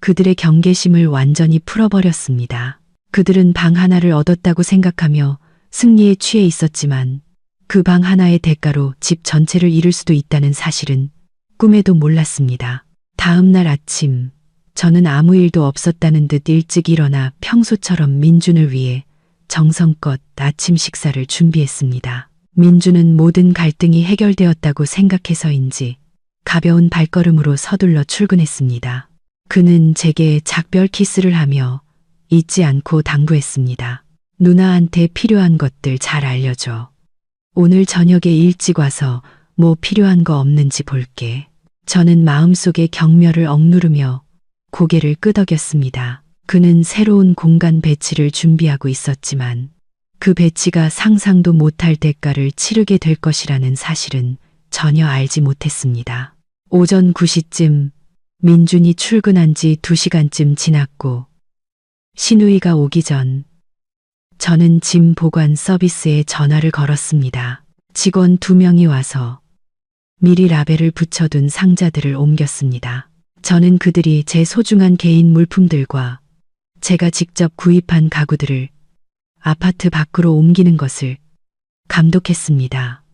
그들의 경계심을 완전히 풀어버렸습니다. 그들은 방 하나를 얻었다고 생각하며 승리에 취해 있었지만 그 방 하나의 대가로 집 전체를 잃을 수도 있다는 사실은 꿈에도 몰랐습니다. 다음 날 아침, 저는 아무 일도 없었다는 듯 일찍 일어나 평소처럼 민준을 위해 정성껏 아침 식사를 준비했습니다. 민준은 모든 갈등이 해결되었다고 생각해서인지 가벼운 발걸음으로 서둘러 출근했습니다. 그는 제게 작별 키스를 하며 잊지 않고 당부했습니다. 누나한테 필요한 것들 잘 알려줘. 오늘 저녁에 일찍 와서 뭐 필요한 거 없는지 볼게. 저는 마음속에 경멸을 억누르며 고개를 끄덕였습니다. 그는 새로운 공간 배치를 준비하고 있었지만 그 배치가 상상도 못할 대가를 치르게 될 것이라는 사실은 전혀 알지 못했습니다. 오전 9시쯤 민준이 출근한 지 2시간쯤 지났고 신우이가 오기 전 저는 짐 보관 서비스에 전화를 걸었습니다. 직원 2명이 와서 미리 라벨을 붙여둔 상자들을 옮겼습니다. 저는 그들이 제 소중한 개인 물품들과 제가 직접 구입한 가구들을 아파트 밖으로 옮기는 것을 감독했습니다.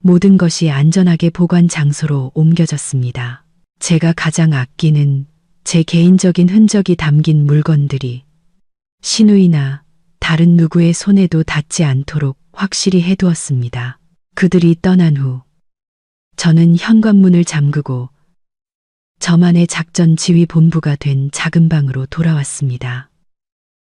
모든 것이 안전하게 보관 장소로 옮겨졌습니다. 제가 가장 아끼는 제 개인적인 흔적이 담긴 물건들이 신우이나 다른 누구의 손에도 닿지 않도록 확실히 해두었습니다. 그들이 떠난 후 저는 현관문을 잠그고 저만의 작전 지휘 본부가 된 작은 방으로 돌아왔습니다.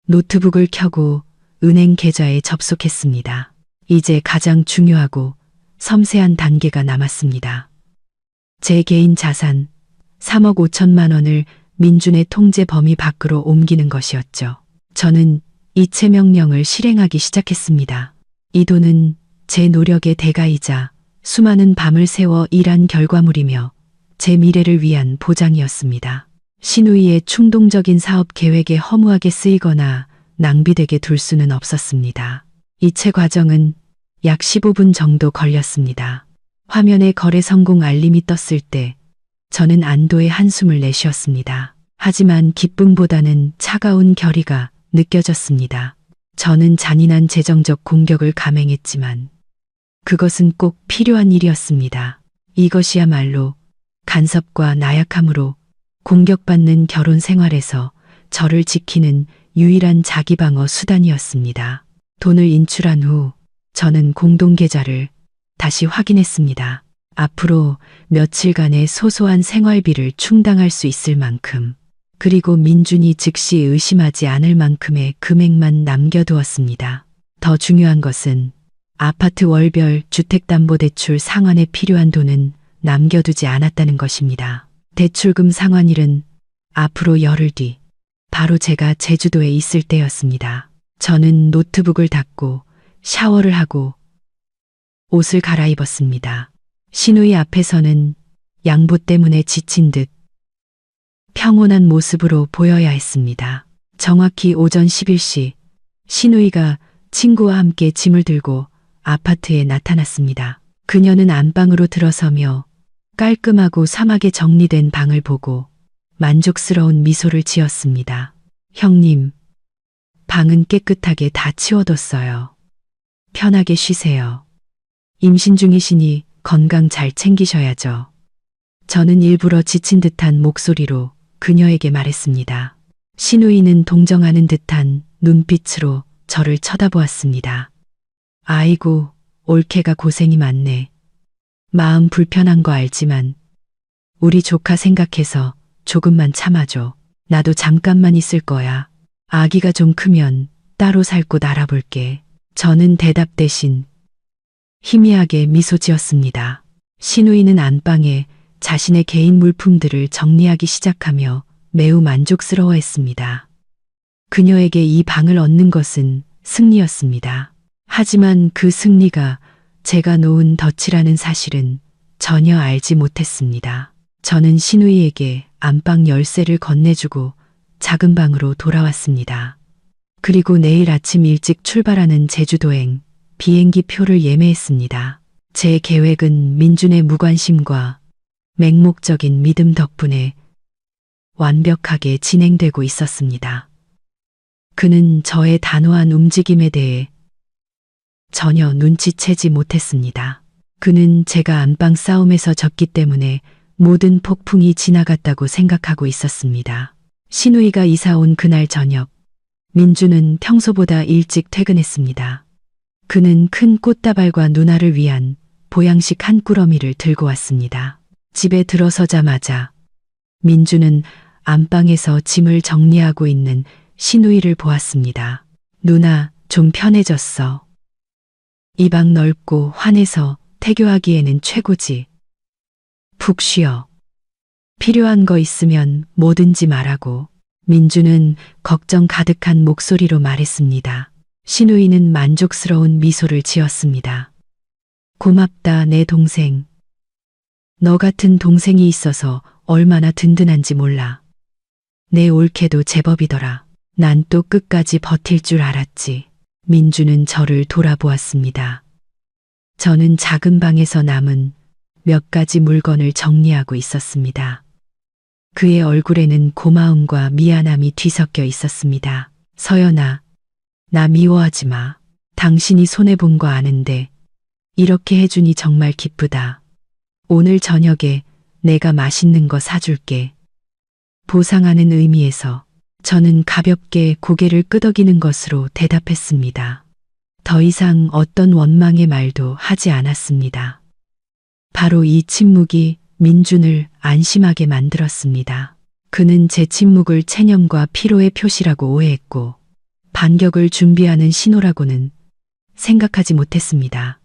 노트북을 켜고 은행 계좌에 접속했습니다. 이제 가장 중요하고 섬세한 단계가 남았습니다. 제 개인 자산 3억 5천만 원을 민준의 통제 범위 밖으로 옮기는 것이었죠. 저는 이체 명령을 실행하기 시작했습니다. 이 돈은 제 노력의 대가이자 수많은 밤을 새워 일한 결과물이며 제 미래를 위한 보장이었습니다. 신우이의 충동적인 사업 계획에 허무하게 쓰이거나 낭비되게 둘 수는 없었습니다. 이체 과정은 약 15분 정도 걸렸습니다. 화면에 거래 성공 알림이 떴을 때 저는 안도의 한숨을 내쉬었습니다. 하지만 기쁨보다는 차가운 결의가 느껴졌습니다. 저는 잔인한 재정적 공격을 감행했지만 그것은 꼭 필요한 일이었습니다. 이것이야말로 간섭과 나약함으로 공격받는 결혼 생활에서 저를 지키는 유일한 자기방어 수단이었습니다. 돈을 인출한 후 저는 공동계좌를 다시 확인했습니다. 앞으로 며칠간의 소소한 생활비를 충당할 수 있을 만큼, 그리고 민준이 즉시 의심하지 않을 만큼의 금액만 남겨두었습니다. 더 중요한 것은 아파트 월별 주택담보대출 상환에 필요한 돈은 남겨두지 않았다는 것입니다. 대출금 상환일은 앞으로 열흘 뒤, 바로 제가 제주도에 있을 때였습니다. 저는 노트북을 닫고 샤워를 하고 옷을 갈아입었습니다. 신우이 앞에서는 양보 때문에 지친 듯 평온한 모습으로 보여야 했습니다. 정확히 오전 11시, 신우이가 친구와 함께 짐을 들고 아파트에 나타났습니다. 그녀는 안방으로 들어서며 깔끔하고 sam하게 정리된 방을 보고 만족스러운 미소를 지었습니다. 형님, 방은 깨끗하게 다 치워뒀어요. 편하게 쉬세요. 임신 중이시니 건강 잘 챙기셔야죠. 저는 일부러 지친 듯한 목소리로 그녀에게 말했습니다. 신우이는 동정하는 듯한 눈빛으로 저를 쳐다보았습니다. 아이고, 올케가 고생이 많네. 마음 불편한 거 알지만 우리 조카 생각해서 조금만 참아줘. 나도 잠깐만 있을 거야. 아기가 좀 크면 따로 살 곳 알아볼게. 저는 대답 대신 희미하게 미소 지었습니다. 신우이는 안방에 자신의 개인 물품들을 정리하기 시작하며 매우 만족스러워했습니다. 그녀에게 이 방을 얻는 것은 승리였습니다. 하지만 그 승리가 제가 놓은 덫이라는 사실은 전혀 알지 못했습니다. 저는 신우이에게 안방 열쇠를 건네주고 작은 방으로 돌아왔습니다. 그리고 내일 아침 일찍 출발하는 제주도행 비행기 표를 예매했습니다. 제 계획은 민준의 무관심과 맹목적인 믿음 덕분에 완벽하게 진행되고 있었습니다. 그는 저의 단호한 움직임에 대해 전혀 눈치채지 못했습니다. 그는 제가 안방 싸움에서 졌기 때문에 모든 폭풍이 지나갔다고 생각하고 있었습니다. 신우이가 이사 온 그날 저녁, 민주는 평소보다 일찍 퇴근했습니다. 그는 큰 꽃다발과 누나를 위한 보양식 한 꾸러미를 들고 왔습니다. 집에 들어서자마자 민주는 안방에서 짐을 정리하고 있는 신우이를 보았습니다. 누나, 좀 편해졌어. 이 방 넓고 환해서 태교하기에는 최고지. 푹 쉬어. 필요한 거 있으면 뭐든지 말하고. 민주는 걱정 가득한 목소리로 말했습니다. 신우이는 만족스러운 미소를 지었습니다. 고맙다, 내 동생. 너 같은 동생이 있어서 얼마나 든든한지 몰라. 내 올케도 제법이더라. 난 또 끝까지 버틸 줄 알았지. 민주는 저를 돌아보았습니다. 저는 작은 방에서 남은 몇 가지 물건을 정리하고 있었습니다. 그의 얼굴에는 고마움과 미안함이 뒤섞여 있었습니다. 서연아, 나 미워하지 마. 당신이 손해본 거 아는데 이렇게 해주니 정말 기쁘다. 오늘 저녁에 내가 맛있는 거 사줄게. 보상하는 의미에서 저는 가볍게 고개를 끄덕이는 것으로 대답했습니다. 더 이상 어떤 원망의 말도 하지 않았습니다. 바로 이 침묵이 민준을 안심하게 만들었습니다. 그는 제 침묵을 체념과 피로의 표시라고 오해했고 반격을 준비하는 신호라고는 생각하지 못했습니다.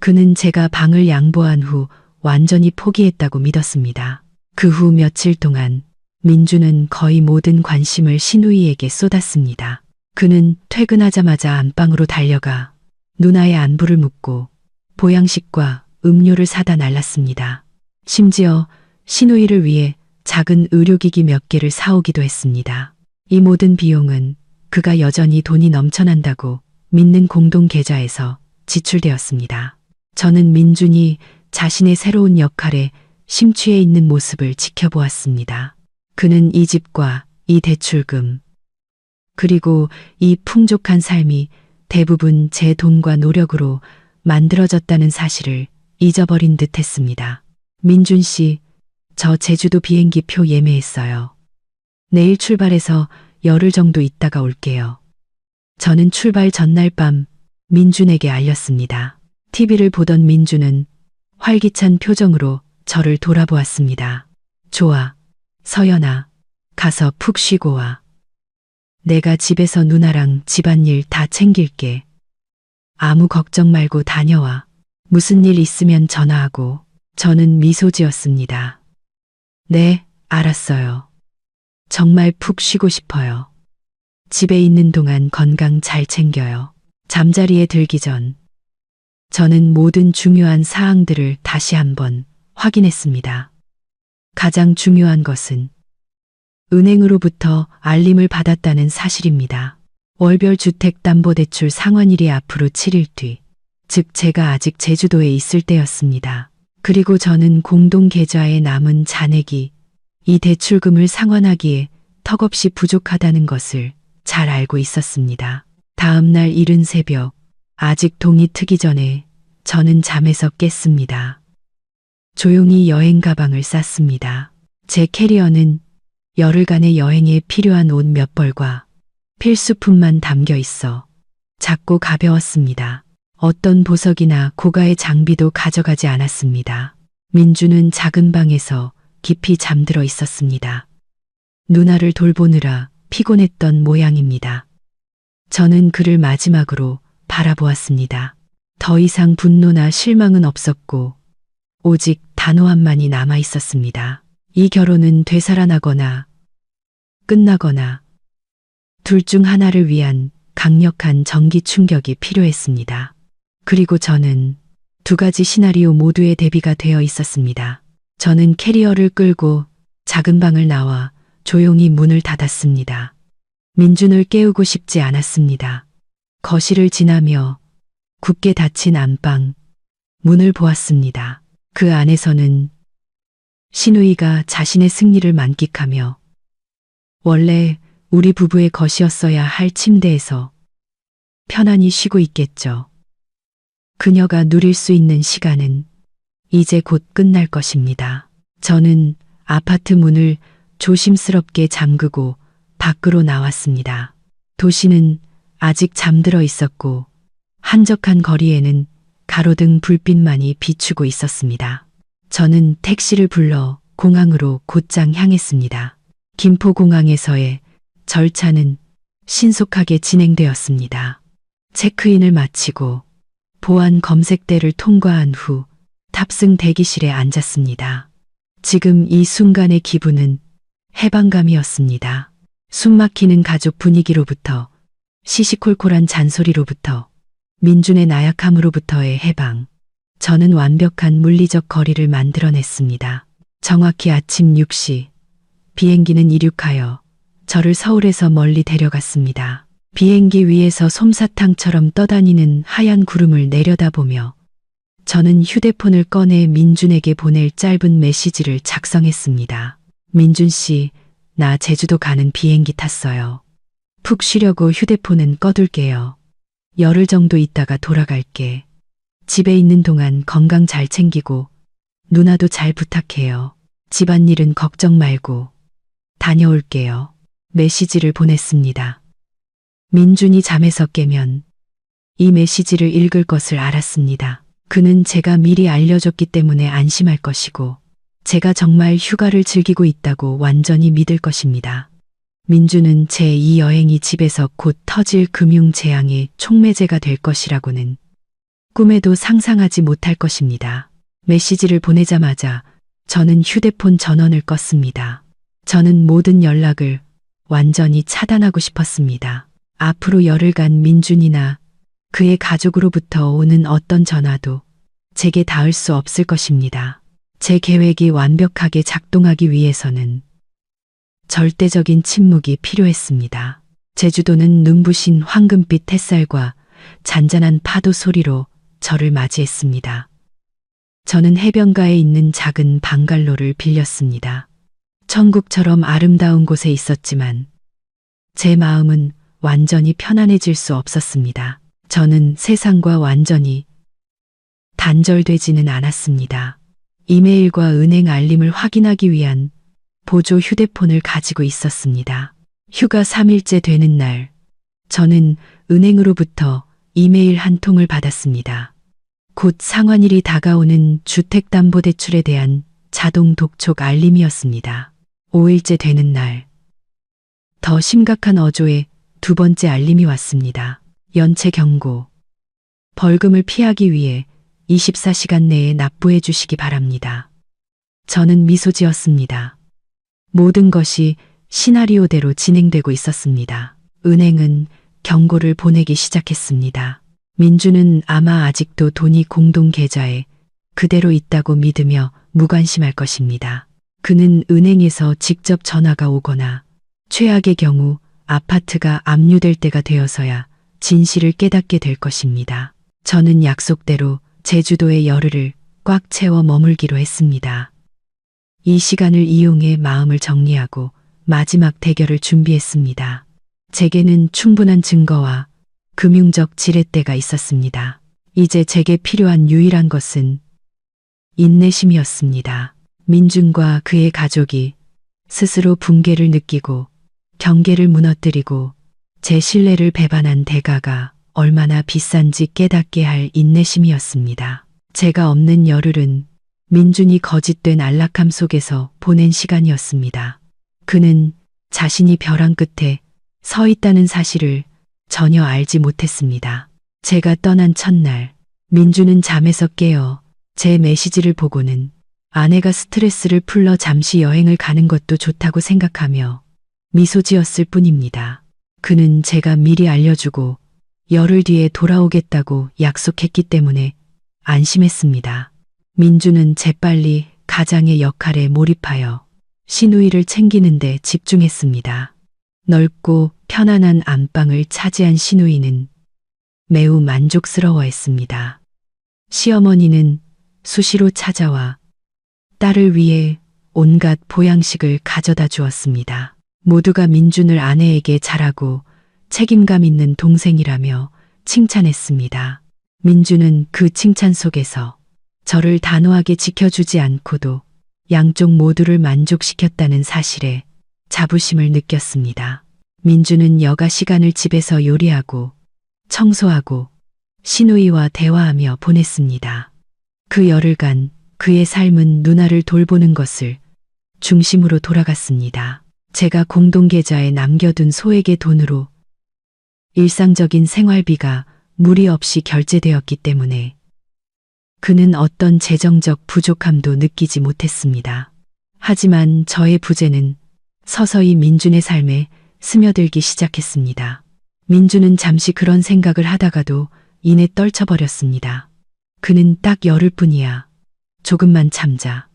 그는 제가 방을 양보한 후 완전히 포기했다고 믿었습니다. 그 후 며칠 동안 민주는 거의 모든 관심을 신우이에게 쏟았습니다. 그는 퇴근하자마자 안방으로 달려가 누나의 안부를 묻고 보양식과 음료를 사다 날랐습니다. 심지어 신우이를 위해 작은 의료기기 몇 개를 사오기도 했습니다. 이 모든 비용은 그가 여전히 돈이 넘쳐난다고 믿는 공동계좌에서 지출되었습니다. 저는 민준이 자신의 새로운 역할에 심취해 있는 모습을 지켜보았습니다. 그는 이 집과 이 대출금, 그리고 이 풍족한 삶이 대부분 제 돈과 노력으로 만들어졌다는 사실을 잊어버린 듯 했습니다. 민준 씨, 저 제주도 비행기 표 예매했어요. 내일 출발해서 열흘 정도 있다가 올게요. 저는 출발 전날 밤 민준에게 알렸습니다. TV를 보던 민준은 활기찬 표정으로 저를 돌아보았습니다. 좋아, 서연아, 가서 푹 쉬고 와. 내가 집에서 누나랑 집안일 다 챙길게. 아무 걱정 말고 다녀와. 무슨 일 있으면 전화하고. 저는 미소 지었습니다. 네, 알았어요. 정말 푹 쉬고 싶어요. 집에 있는 동안 건강 잘 챙겨요. 잠자리에 들기 전 저는 모든 중요한 사항들을 다시 한번 확인했습니다. 가장 중요한 것은 은행으로부터 알림을 받았다는 사실입니다. 월별 주택담보대출 상환일이 앞으로 7일 뒤, 즉 제가 아직 제주도에 있을 때였습니다. 그리고 저는 공동계좌에 남은 잔액이 이 대출금을 상환하기에 턱없이 부족하다는 것을 잘 알고 있었습니다. 다음 날 이른 새벽, 아직 동이 트기 전에 저는 잠에서 깼습니다. 조용히 여행 가방을 쌌습니다. 제 캐리어는 열흘간의 여행에 필요한 옷 몇 벌과 필수품만 담겨 있어 작고 가벼웠습니다. 어떤 보석이나 고가의 장비도 가져가지 않았습니다. 민주는 작은 방에서 깊이 잠들어 있었습니다. 누나를 돌보느라 피곤했던 모양입니다. 저는 그를 마지막으로 바라보았습니다. 더 이상 분노나 실망은 없었고 오직 단호함만이 남아 있었습니다. 이 결혼은 되살아나거나 끝나거나 둘 중 하나를 위한 강력한 전기 충격이 필요했습니다. 그리고 저는 두 가지 시나리오 모두의 대비가 되어 있었습니다. 저는 캐리어를 끌고 작은 방을 나와 조용히 문을 닫았습니다. 민준을 깨우고 싶지 않았습니다. 거실을 지나며 굳게 닫힌 안방 문을 보았습니다. 그 안에서는 신우이가 자신의 승리를 만끽하며 원래 우리 부부의 것이었어야 할 침대에서 편안히 쉬고 있겠죠. 그녀가 누릴 수 있는 시간은 이제 곧 끝날 것입니다. 저는 아파트 문을 조심스럽게 잠그고 밖으로 나왔습니다. 도시는 아직 잠들어 있었고 한적한 거리에는 가로등 불빛만이 비추고 있었습니다. 저는 택시를 불러 공항으로 곧장 향했습니다. 김포공항에서의 절차는 신속하게 진행되었습니다. 체크인을 마치고 보안 검색대를 통과한 후 탑승 대기실에 앉았습니다. 지금 이 순간의 기분은 해방감이었습니다. 숨막히는 가족 분위기로부터 시시콜콜한 잔소리로부터 민준의 나약함으로부터의 해방. 저는 완벽한 물리적 거리를 만들어냈습니다. 정확히 아침 6시 비행기는 이륙하여 저를 서울에서 멀리 데려갔습니다. 비행기 위에서 솜사탕처럼 떠다니는 하얀 구름을 내려다보며 저는 휴대폰을 꺼내 민준에게 보낼 짧은 메시지를 작성했습니다. 민준 씨, 나 제주도 가는 비행기 탔어요. 푹 쉬려고 휴대폰은 꺼둘게요. 열흘 정도 있다가 돌아갈게. 집에 있는 동안 건강 잘 챙기고 누나도 잘 부탁해요. 집안일은 걱정 말고 다녀올게요. 메시지를 보냈습니다. 민준이 잠에서 깨면 이 메시지를 읽을 것을 알았습니다. 그는 제가 미리 알려줬기 때문에 안심할 것이고 제가 정말 휴가를 즐기고 있다고 완전히 믿을 것입니다. 민준은 제 이 여행이 집에서 곧 터질 금융재앙의 촉매제가 될 것이라고는 꿈에도 상상하지 못할 것입니다. 메시지를 보내자마자 저는 휴대폰 전원을 껐습니다. 저는 모든 연락을 완전히 차단하고 싶었습니다. 앞으로 열흘간 민준이나 그의 가족으로부터 오는 어떤 전화도 제게 닿을 수 없을 것입니다. 제 계획이 완벽하게 작동하기 위해서는 절대적인 침묵이 필요했습니다. 제주도는 눈부신 황금빛 햇살과 잔잔한 파도 소리로 저를 맞이했습니다. 저는 해변가에 있는 작은 방갈로를 빌렸습니다. 천국처럼 아름다운 곳에 있었지만 제 마음은 완전히 편안해질 수 없었습니다. 저는 세상과 완전히 단절되지는 않았습니다. 이메일과 은행 알림을 확인하기 위한 보조 휴대폰을 가지고 있었습니다. 휴가 3일째 되는 날, 저는 은행으로부터 이메일 한 통을 받았습니다. 곧 상환일이 다가오는 주택담보대출에 대한 자동 독촉 알림이었습니다. 5일째 되는 날, 더 심각한 어조의 두 번째 알림이 왔습니다. 연체 경고. 벌금을 피하기 위해 24시간 내에 납부해 주시기 바랍니다. 저는 미소 지었습니다. 모든 것이 시나리오대로 진행되고 있었습니다. 은행은 경고를 보내기 시작했습니다. 민주는 아마 아직도 돈이 공동 계좌에 그대로 있다고 믿으며 무관심할 것입니다. 그는 은행에서 직접 전화가 오거나 최악의 경우 아파트가 압류될 때가 되어서야 진실을 깨닫게 될 것입니다. 저는 약속대로 제주도의 열흘을 꽉 채워 머물기로 했습니다. 이 시간을 이용해 마음을 정리하고 마지막 대결을 준비했습니다. 제게는 충분한 증거와 금융적 지렛대가 있었습니다. 이제 제게 필요한 유일한 것은 인내심이었습니다. 민준과 그의 가족이 스스로 붕괴를 느끼고 경계를 무너뜨리고 제 신뢰를 배반한 대가가 얼마나 비싼지 깨닫게 할 인내심이었습니다. 제가 없는 열흘은 민준이 거짓된 안락함 속에서 보낸 시간이었습니다. 그는 자신이 벼랑 끝에 서 있다는 사실을 전혀 알지 못했습니다. 제가 떠난 첫날, 민준은 잠에서 깨어 제 메시지를 보고는 아내가 스트레스를 풀러 잠시 여행을 가는 것도 좋다고 생각하며 미소 지었을 뿐입니다. 그는 제가 미리 알려주고 열흘 뒤에 돌아오겠다고 약속했기 때문에 안심했습니다. 민주는 재빨리 가장의 역할에 몰입하여 시누이를 챙기는 데 집중했습니다. 넓고 편안한 안방을 차지한 시누이는 매우 만족스러워했습니다. 시어머니는 수시로 찾아와 딸을 위해 온갖 보양식을 가져다 주었습니다. 모두가 민준을 아내에게 잘하고 책임감 있는 동생이라며 칭찬했습니다. 민준은 그 칭찬 속에서 저를 단호하게 지켜주지 않고도 양쪽 모두를 만족시켰다는 사실에 자부심을 느꼈습니다. 민준은 여가 시간을 집에서 요리하고 청소하고 시누이와 대화하며 보냈습니다. 그 열흘간 그의 삶은 누나를 돌보는 것을 중심으로 돌아갔습니다. 제가 공동계좌에 남겨둔 소액의 돈으로 일상적인 생활비가 무리 없이 결제되었기 때문에 그는 어떤 재정적 부족함도 느끼지 못했습니다. 하지만 저의 부재는 서서히 민준의 삶에 스며들기 시작했습니다. 민준은 잠시 그런 생각을 하다가도 이내 떨쳐버렸습니다. 그는 딱 열흘뿐이야. 조금만 참자.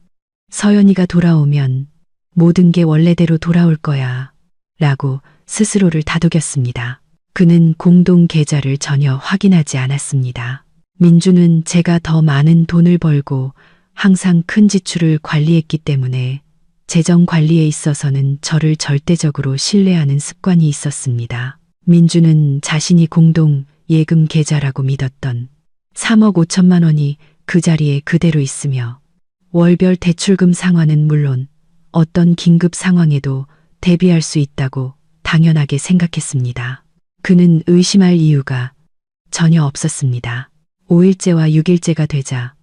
서연이가 돌아오면 모든 게 원래대로 돌아올 거야. 라고 스스로를 다독였습니다. 그는 공동 계좌를 전혀 확인하지 않았습니다. 민주는 제가 더 많은 돈을 벌고 항상 큰 지출을 관리했기 때문에 재정 관리에 있어서는 저를 절대적으로 신뢰하는 습관이 있었습니다. 민주는 자신이 공동 예금 계좌라고 믿었던 3억 5천만 원이 그 자리에 그대로 있으며 월별 대출금 상환은 물론 어떤 긴급 상황에도 대비할 수 있다고 당연하게 생각했습니다. 그는 의심할 이유가 전혀 없었습니다. 5일째와 6일째가 되자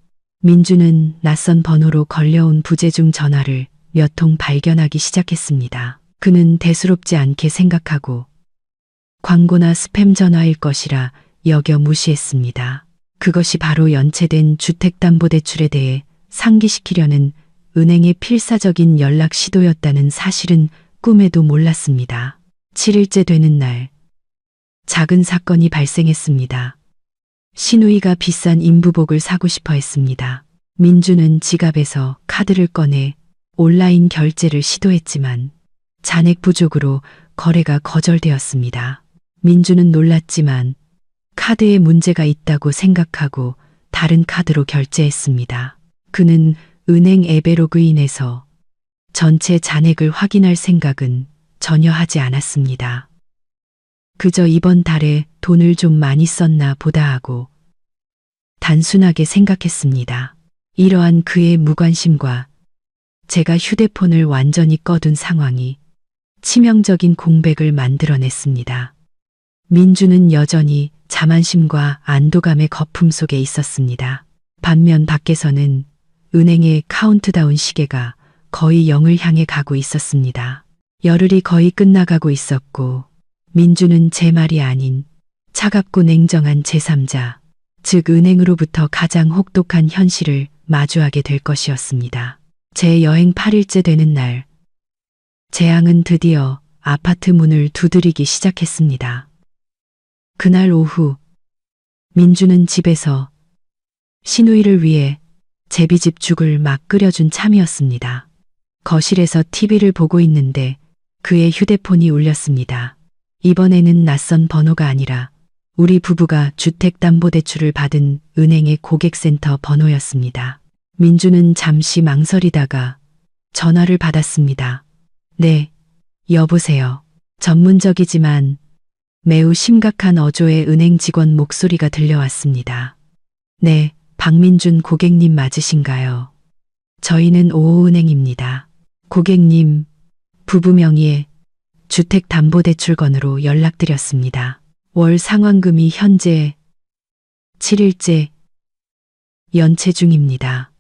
민주는 낯선 번호로 걸려온 부재중 전화를 몇 통 발견하기 시작했습니다. 그는 대수롭지 않게 생각하고 광고나 스팸 전화일 것이라 여겨 무시했습니다. 그것이 바로 연체된 주택담보대출에 대해 상기시키려는 은행의 필사적인 연락 시도였다는 사실은 꿈에도 몰랐습니다. 7일째 되는 날, 작은 사건이 발생했습니다. 시누이가 비싼 인부복을 사고 싶어 했습니다. 민주는 지갑에서 카드를 꺼내 온라인 결제를 시도했지만 잔액 부족으로 거래가 거절되었습니다. 민주는 놀랐지만 카드에 문제가 있다고 생각하고 다른 카드로 결제했습니다. 그는 은행 앱에 로그인해서 전체 잔액을 확인할 생각은 전혀 하지 않았습니다. 그저 이번 달에 돈을 좀 많이 썼나 보다 하고 단순하게 생각했습니다. 이러한 그의 무관심과 제가 휴대폰을 완전히 꺼둔 상황이 치명적인 공백을 만들어냈습니다. 민주는 여전히 자만심과 안도감의 거품 속에 있었습니다. 반면 밖에서는 은행의 카운트다운 시계가 거의 0을 향해 가고 있었습니다. 열흘이 거의 끝나가고 있었고 민주는 제 말이 아닌 차갑고 냉정한 제3자, 즉 은행으로부터 가장 혹독한 현실을 마주하게 될 것이었습니다. 제 여행 8일째 되는 날, 재앙은 드디어 아파트 문을 두드리기 시작했습니다. 그날 오후, 민주는 집에서 시누이를 위해 제비집 죽을 막 끓여준 참이었습니다. 거실에서 TV를 보고 있는데 그의 휴대폰이 울렸습니다. 이번에는 낯선 번호가 아니라 우리 부부가 주택담보대출을 받은 은행의 고객센터 번호였습니다. 민주는 잠시 망설이다가 전화를 받았습니다. 네, 여보세요. 전문적이지만 매우 심각한 어조의 은행 직원 목소리가 들려왔습니다. 네, 박민준 고객님 맞으신가요? 저희는 오호은행입니다. 고객님, 부부 명의의 주택담보대출건으로 연락드렸습니다. 월 상환금이 현재 7일째 연체 중입니다.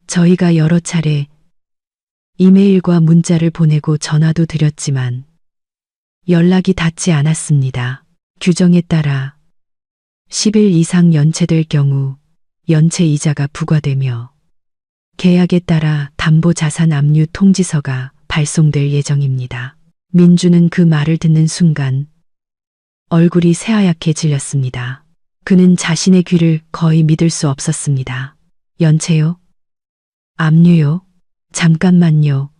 저희가 여러 차례 이메일과 문자를 보내고 전화도 드렸지만 연락이 닿지 않았습니다. 규정에 따라 10일 이상 연체될 경우 연체 이자가 부과되며 계약에 따라 담보자산 압류 통지서가 발송될 예정입니다. 민주는 그 말을 듣는 순간 얼굴이 새하얗게 질렸습니다. 그는 자신의 귀를 거의 믿을 수 없었습니다. 연체요? 압류요? 잠깐만요.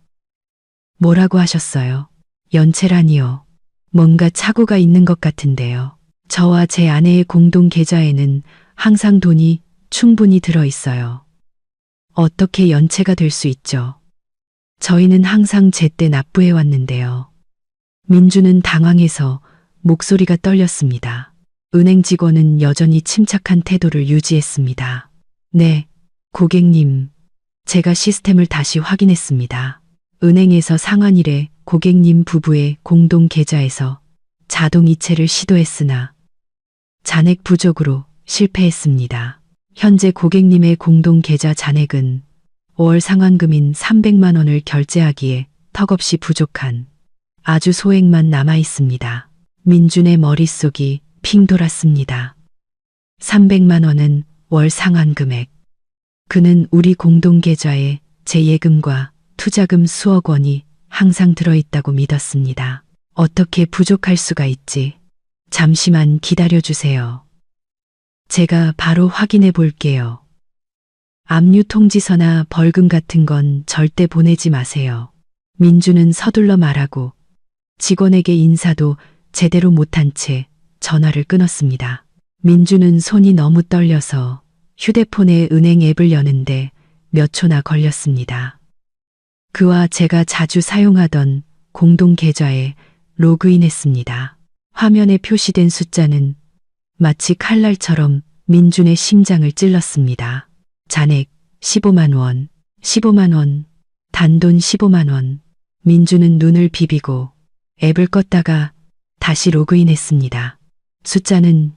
뭐라고 하셨어요? 연체라니요. 뭔가 착오가 있는 것 같은데요. 저와 제 아내의 공동 계좌에는 항상 돈이 충분히 들어 있어요. 어떻게 연체가 될 수 있죠? 저희는 항상 제때 납부해 왔는데요. 민주는 당황해서 목소리가 떨렸습니다. 은행 직원은 여전히 침착한 태도를 유지했습니다. 네, 고객님. 제가 시스템을 다시 확인했습니다. 은행에서 상환일에 고객님 부부의 공동 계좌에서 자동 이체를 시도했으나 잔액 부족으로 실패했습니다. 현재 고객님의 공동 계좌 잔액은 5월 상환금인 300만 원을 결제하기에 턱없이 부족한 아주 소액만 남아 있습니다. 민준의 머릿속이 핑 돌았습니다. 300만 원은 월 상환금액. 그는 우리 공동 계좌에 제 예금과 투자금 수억 원이 항상 들어있다고 믿었습니다. 어떻게 부족할 수가 있지? 잠시만 기다려주세요. 제가 바로 확인해 볼게요. 압류 통지서나 벌금 같은 건 절대 보내지 마세요. 민주는 서둘러 말하고 직원에게 인사도 제대로 못한 채 전화를 끊었습니다. 민주는 손이 너무 떨려서 휴대폰에 은행 앱을 여는데 몇 초나 걸렸습니다. 그와 제가 자주 사용하던 공동 계좌에 로그인했습니다. 화면에 표시된 숫자는 마치 칼날처럼 민준의 심장을 찔렀습니다. 잔액 15만 원, 15만 원, 단돈 15만 원. 민준은 눈을 비비고 앱을 껐다가 다시 로그인했습니다. 숫자는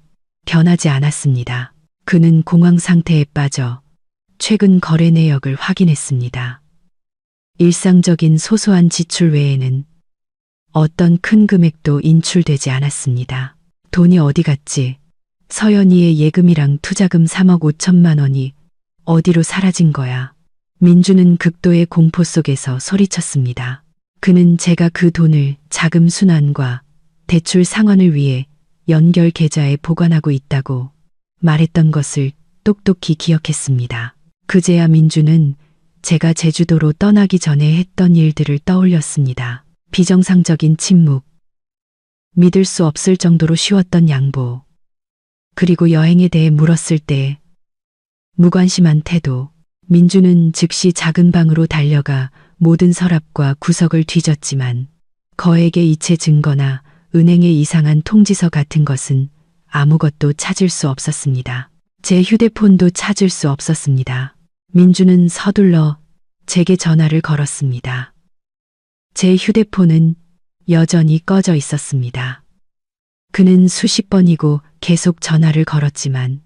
변하지 않았습니다. 그는 공황 상태에 빠져 최근 거래 내역을 확인했습니다. 일상적인 소소한 지출 외에는 어떤 큰 금액도 인출되지 않았습니다. 돈이 어디 갔지? 서연이의 예금이랑 투자금 3억 5천만 원이 어디로 사라진 거야? 민주는 극도의 공포 속에서 소리쳤습니다. 그는 제가 그 돈을 자금 순환과 대출 상환을 위해 연결 계좌에 보관하고 있다고 말했던 것을 똑똑히 기억했습니다. 그제야 민주는 제가 제주도로 떠나기 전에 했던 일들을 떠올렸습니다. 비정상적인 침묵, 믿을 수 없을 정도로 쉬웠던 양보, 그리고 여행에 대해 물었을 때 무관심한 태도. 민주는 즉시 작은 방으로 달려가 모든 서랍과 구석을 뒤졌지만 거액의 이체 증거나 은행의 이상한 통지서 같은 것은 아무것도 찾을 수 없었습니다. 제 휴대폰도 찾을 수 없었습니다. 민주는 서둘러 제게 전화를 걸었습니다. 제 휴대폰은 여전히 꺼져 있었습니다. 그는 수십 번이고 계속 전화를 걸었지만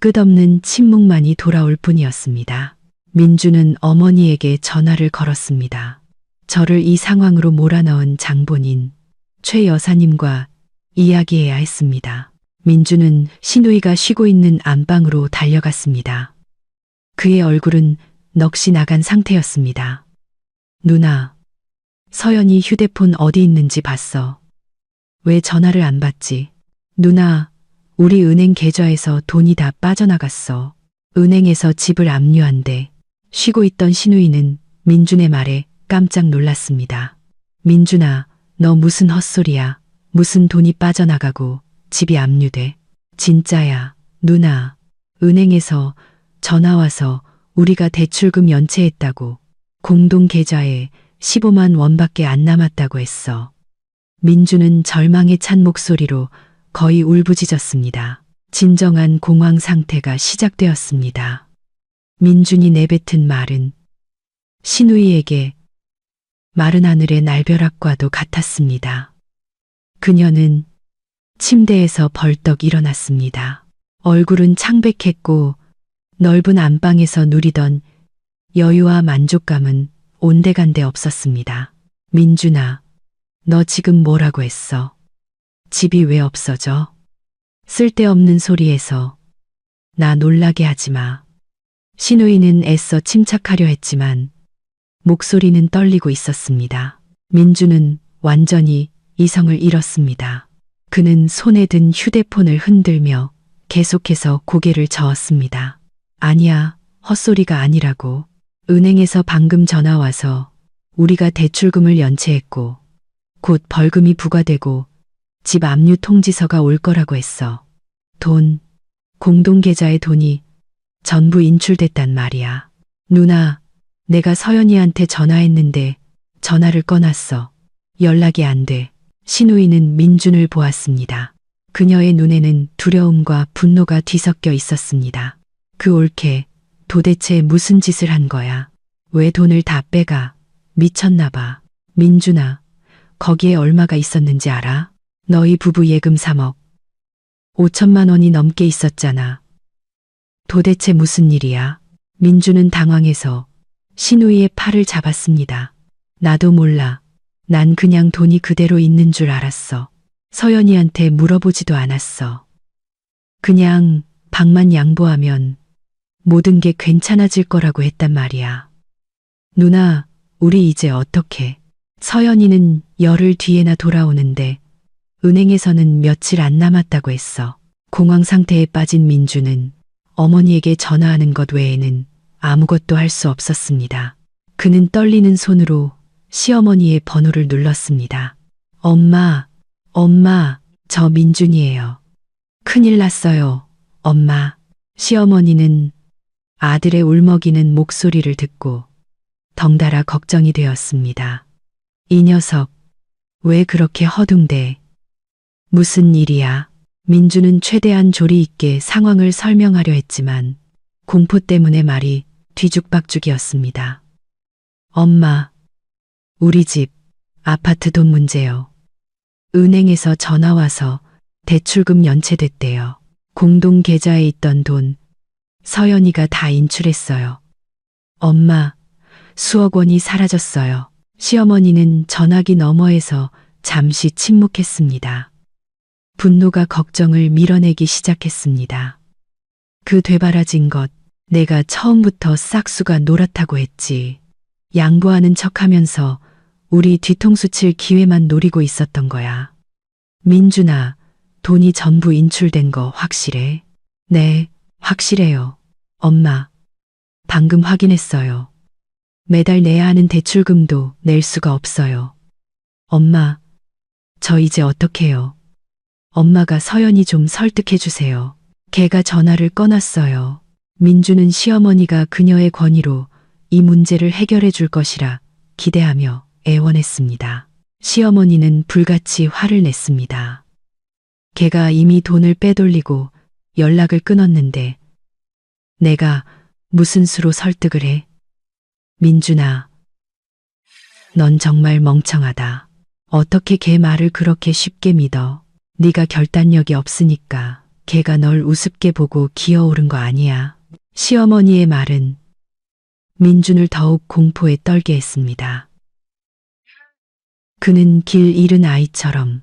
끝없는 침묵만이 돌아올 뿐이었습니다. 민주는 어머니에게 전화를 걸었습니다. 저를 이 상황으로 몰아넣은 장본인 최 여사님과 이야기해야 했습니다. 민주는 시누이가 쉬고 있는 안방으로 달려갔습니다. 그의 얼굴은 넋이 나간 상태였습니다. 누나, 서연이 휴대폰 어디 있는지 봤어. 왜 전화를 안 받지? 누나, 우리 은행 계좌에서 돈이 다 빠져나갔어. 은행에서 집을 압류한대. 쉬고 있던 시누이는 민준의 말에 깜짝 놀랐습니다. 민준아, 너 무슨 헛소리야. 무슨 돈이 빠져나가고 집이 압류돼. 진짜야. 누나, 은행에서 전화와서 우리가 대출금 연체했다고. 공동계좌에 15만 원밖에 안 남았다고 했어. 민주는 절망에 찬 목소리로 거의 울부짖었습니다. 진정한 공황 상태가 시작되었습니다. 민준이 내뱉은 말은 시누이에게 마른 하늘의 날벼락과도 같았습니다. 그녀는 침대에서 벌떡 일어났습니다. 얼굴은 창백했고 넓은 안방에서 누리던 여유와 만족감은 온데간데 없었습니다. 민준아, 너 지금 뭐라고 했어? 집이 왜 없어져? 쓸데없는 소리에서 나 놀라게 하지 마. 시누이는 애써 침착하려 했지만 목소리는 떨리고 있었습니다. 민주는 완전히 이성을 잃었습니다. 그는 손에 든 휴대폰을 흔들며 계속해서 고개를 저었습니다. 아니야, 헛소리가 아니라고. 은행에서 방금 전화 와서 우리가 대출금을 연체했고 곧 벌금이 부과되고 집 압류 통지서가 올 거라고 했어. 공동계좌에 돈이 전부 인출됐단 말이야. 누나, 내가 서연이한테 전화했는데 전화를 꺼놨어. 연락이 안 돼. 시누이는 민준을 보았습니다. 그녀의 눈에는 두려움과 분노가 뒤섞여 있었습니다. 그 올케 도대체 무슨 짓을 한 거야? 왜 돈을 다 빼가? 미쳤나 봐. 민준아, 거기에 얼마가 있었는지 알아? 너희 부부 예금 3억 5천만 원이 넘게 있었잖아. 도대체 무슨 일이야? 민주는 당황해서 시누이의 팔을 잡았습니다. 나도 몰라. 난 그냥 돈이 그대로 있는 줄 알았어. 서연이한테 물어보지도 않았어. 그냥 방만 양보하면 모든 게 괜찮아질 거라고 했단 말이야. 누나, 우리 이제 어떡해? 서연이는 열흘 뒤에나 돌아오는데 은행에서는 며칠 안 남았다고 했어. 공황 상태에 빠진 민주는 어머니에게 전화하는 것 외에는 아무것도 할 수 없었습니다. 그는 떨리는 손으로 시어머니의 번호를 눌렀습니다. 엄마, 저 민준이에요. 큰일 났어요, 엄마. 시어머니는 아들의 울먹이는 목소리를 듣고 덩달아 걱정이 되었습니다. 이 녀석, 왜 그렇게 허둥대? 무슨 일이야? 민주는 최대한 조리 있게 상황을 설명하려 했지만 공포 때문에 말이 뒤죽박죽이었습니다. 엄마, 우리 집, 아파트 돈 문제요. 은행에서 전화 와서 대출금 연체됐대요. 공동계좌에 있던 돈, 서연이가 다 인출했어요. 엄마, 수억 원이 사라졌어요. 시어머니는 전화기 너머에서 잠시 침묵했습니다. 분노가 걱정을 밀어내기 시작했습니다. 그 되바라진 것, 내가 처음부터 싹수가 노랗다고 했지. 양보하는 척하면서 우리 뒤통수 칠 기회만 노리고 있었던 거야. 민준아, 돈이 전부 인출된 거 확실해? 네, 확실해요. 엄마, 방금 확인했어요. 매달 내야 하는 대출금도 낼 수가 없어요. 엄마, 저 이제 어떡해요? 엄마가 서연이 좀 설득해 주세요. 걔가 전화를 꺼놨어요. 민주는 시어머니가 그녀의 권위로 이 문제를 해결해 줄 것이라 기대하며 애원했습니다. 시어머니는 불같이 화를 냈습니다. 걔가 이미 돈을 빼돌리고 연락을 끊었는데 내가 무슨 수로 설득을 해? 민준아, 넌 정말 멍청하다. 어떻게 걔 말을 그렇게 쉽게 믿어? 네가 결단력이 없으니까 걔가 널 우습게 보고 기어오른 거 아니야. 시어머니의 말은 민준을 더욱 공포에 떨게 했습니다. 그는 길 잃은 아이처럼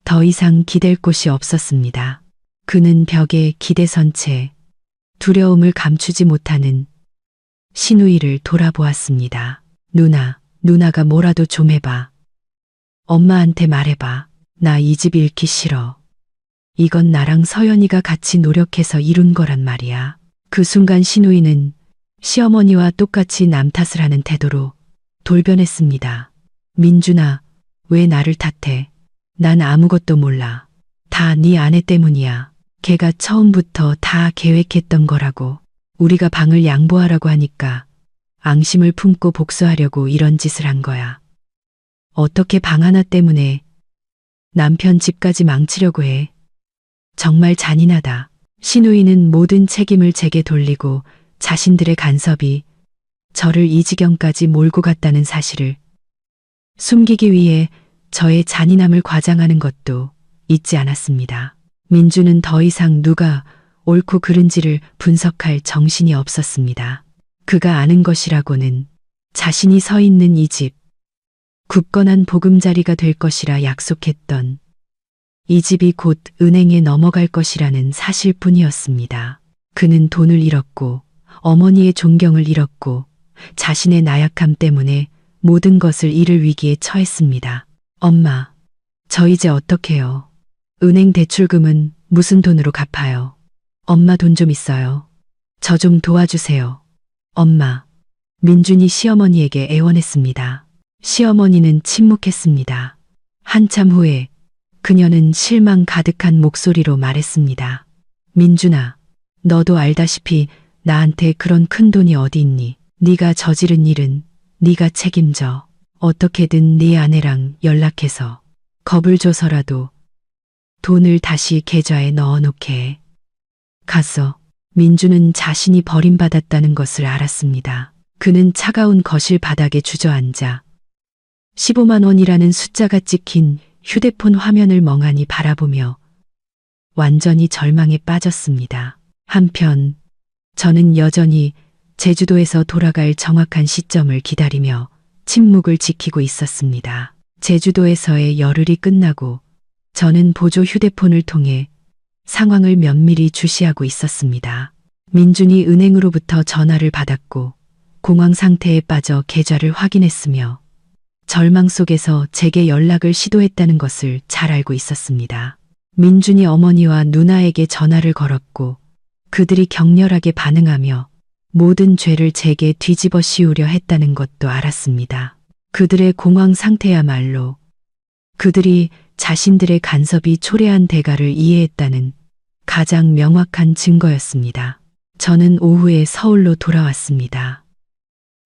더 이상 기댈 곳이 없었습니다. 그는 벽에 기대선 채 두려움을 감추지 못하는 신우이를 돌아보았습니다. 누나가 뭐라도 좀 해봐. 엄마한테 말해봐. 나 이 집 잃기 싫어. 이건 나랑 서연이가 같이 노력해서 이룬 거란 말이야. 그 순간 신우이는 시어머니와 똑같이 남 탓을 하는 태도로 돌변했습니다. 민준아, 왜 나를 탓해? 난 아무것도 몰라. 다 네 아내 때문이야. 걔가 처음부터 다 계획했던 거라고. 우리가 방을 양보하라고 하니까 앙심을 품고 복수하려고 이런 짓을 한 거야. 어떻게 방 하나 때문에 남편 집까지 망치려고 해. 정말 잔인하다. 신우이는 모든 책임을 제게 돌리고 자신들의 간섭이 저를 이 지경까지 몰고 갔다는 사실을 숨기기 위해 저의 잔인함을 과장하는 것도 잊지 않았습니다. 민주는 더 이상 누가 옳고 그른지를 분석할 정신이 없었습니다. 그가 아는 것이라고는 자신이 서 있는 이 집, 굳건한 보금자리가 될 것이라 약속했던 이 집이 곧 은행에 넘어갈 것이라는 사실뿐이었습니다. 그는 돈을 잃었고 어머니의 존경을 잃었고 자신의 나약함 때문에 모든 것을 잃을 위기에 처했습니다. 엄마, 저 이제 어떡해요? 은행 대출금은 무슨 돈으로 갚아요? 엄마 돈 좀 있어요. 저 좀 도와주세요. 엄마, 민준이 시어머니에게 애원했습니다. 시어머니는 침묵했습니다. 한참 후에 그녀는 실망 가득한 목소리로 말했습니다. 민준아, 너도 알다시피 나한테 그런 큰 돈이 어디 있니? 네가 저지른 일은 네가 책임져. 어떻게든 네 아내랑 연락해서 겁을 줘서라도 돈을 다시 계좌에 넣어놓게 해. 갔어. 민주는 자신이 버림받았다는 것을 알았습니다. 그는 차가운 거실 바닥에 주저앉아 15만 원이라는 숫자가 찍힌 휴대폰 화면을 멍하니 바라보며 완전히 절망에 빠졌습니다. 한편 저는 여전히 제주도에서 돌아갈 정확한 시점을 기다리며 침묵을 지키고 있었습니다. 제주도에서의 열흘이 끝나고 저는 보조 휴대폰을 통해 상황을 면밀히 주시하고 있었습니다. 민준이 은행으로부터 전화를 받았고 공황 상태에 빠져 계좌를 확인했으며 절망 속에서 제게 연락을 시도했다는 것을 잘 알고 있었습니다. 민준이 어머니와 누나에게 전화를 걸었고 그들이 격렬하게 반응하며 모든 죄를 제게 뒤집어 씌우려 했다는 것도 알았습니다. 그들의 공황 상태야말로 그들이 자신들의 간섭이 초래한 대가를 이해했다는 가장 명확한 증거였습니다. 저는 오후에 서울로 돌아왔습니다.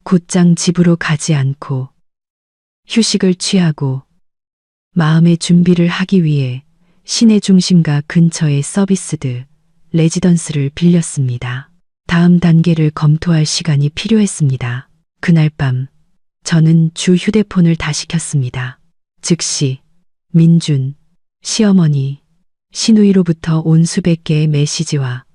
곧장 집으로 가지 않고 휴식을 취하고 마음의 준비를 하기 위해 시내 중심가 근처의 서비스드 레지던스를 빌렸습니다. 다음 단계를 검토할 시간이 필요했습니다. 그날 밤 저는 주 휴대폰을 다시 켰습니다. 즉시 민준, 시어머니, 신우이로부터 온 수백 개의 메시지와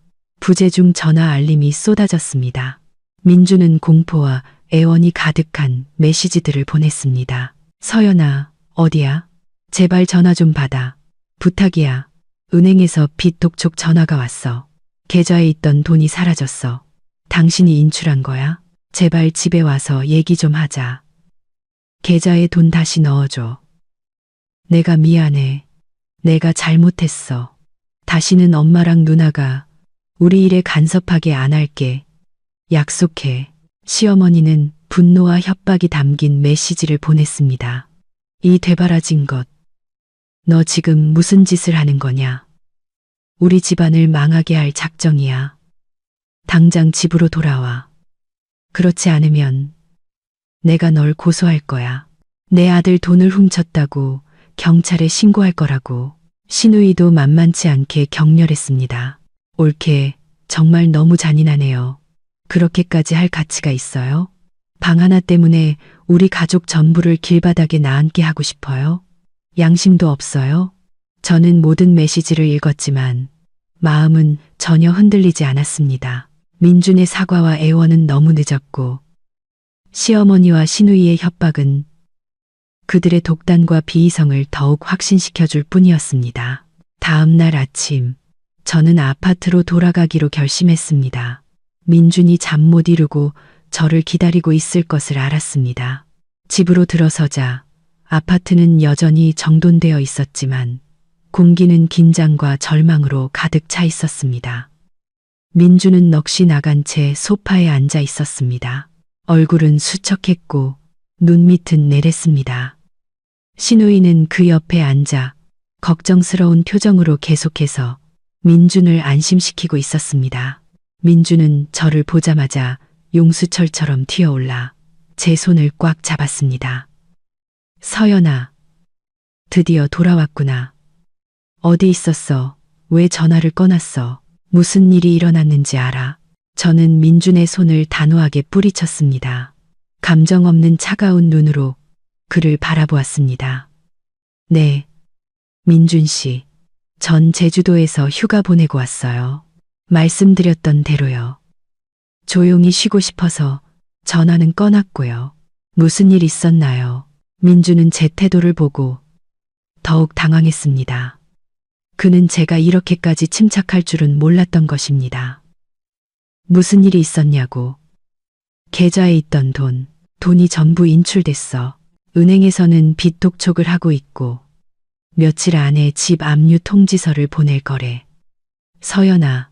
부재중 전화 알림이 쏟아졌습니다. 민준은 공포와 애원이 가득한 메시지들을 보냈습니다. 서연아, 어디야? 제발 전화 좀 받아. 부탁이야. 은행에서 빚 독촉 전화가 왔어. 계좌에 있던 돈이 사라졌어. 당신이 인출한 거야? 제발 집에 와서 얘기 좀 하자. 계좌에 돈 다시 넣어줘. 내가 미안해. 내가 잘못했어. 다시는 엄마랑 누나가 우리 일에 간섭하게 안 할게. 약속해. 시어머니는 분노와 협박이 담긴 메시지를 보냈습니다. 이 되바라진 것. 너 지금 무슨 짓을 하는 거냐? 우리 집안을 망하게 할 작정이야. 당장 집으로 돌아와. 그렇지 않으면 내가 널 고소할 거야. 내 아들 돈을 훔쳤다고 경찰에 신고할 거라고. 신우이도 만만치 않게 격렬했습니다. 옳게 정말 너무 잔인하네요. 그렇게까지 할 가치가 있어요? 방 하나 때문에 우리 가족 전부를 길바닥에 나앉게 하고 싶어요? 양심도 없어요? 저는 모든 메시지를 읽었지만 마음은 전혀 흔들리지 않았습니다. 민준의 사과와 애원은 너무 늦었고 시어머니와 시누이의 협박은 그들의 독단과 비이성을 더욱 확신시켜줄 뿐이었습니다. 다음 날 아침 저는 아파트로 돌아가기로 결심했습니다. 민준이 잠 못 이루고 저를 기다리고 있을 것을 알았습니다. 집으로 들어서자 아파트는 여전히 정돈되어 있었지만 공기는 긴장과 절망으로 가득 차 있었습니다. 민준은 넋이 나간 채 소파에 앉아 있었습니다. 얼굴은 수척했고 눈밑은 내랬습니다. 시누이는 그 옆에 앉아 걱정스러운 표정으로 계속해서 민준을 안심시키고 있었습니다. 민준은 저를 보자마자 용수철처럼 튀어올라 제 손을 꽉 잡았습니다. 서연아, 드디어 돌아왔구나. 어디 있었어? 왜 전화를 꺼놨어? 무슨 일이 일어났는지 알아? 저는 민준의 손을 단호하게 뿌리쳤습니다. 감정 없는 차가운 눈으로 그를 바라보았습니다. 네, 민준 씨. 전 제주도에서 휴가 보내고 왔어요. 말씀드렸던 대로요. 조용히 쉬고 싶어서 전화는 꺼놨고요. 무슨 일 있었나요? 민준은 제 태도를 보고 더욱 당황했습니다. 그는 제가 이렇게까지 침착할 줄은 몰랐던 것입니다. 무슨 일이 있었냐고. 계좌에 있던 돈이 전부 인출됐어. 은행에서는 빚 독촉을 하고 있고 며칠 안에 집 압류 통지서를 보낼 거래. 서연아,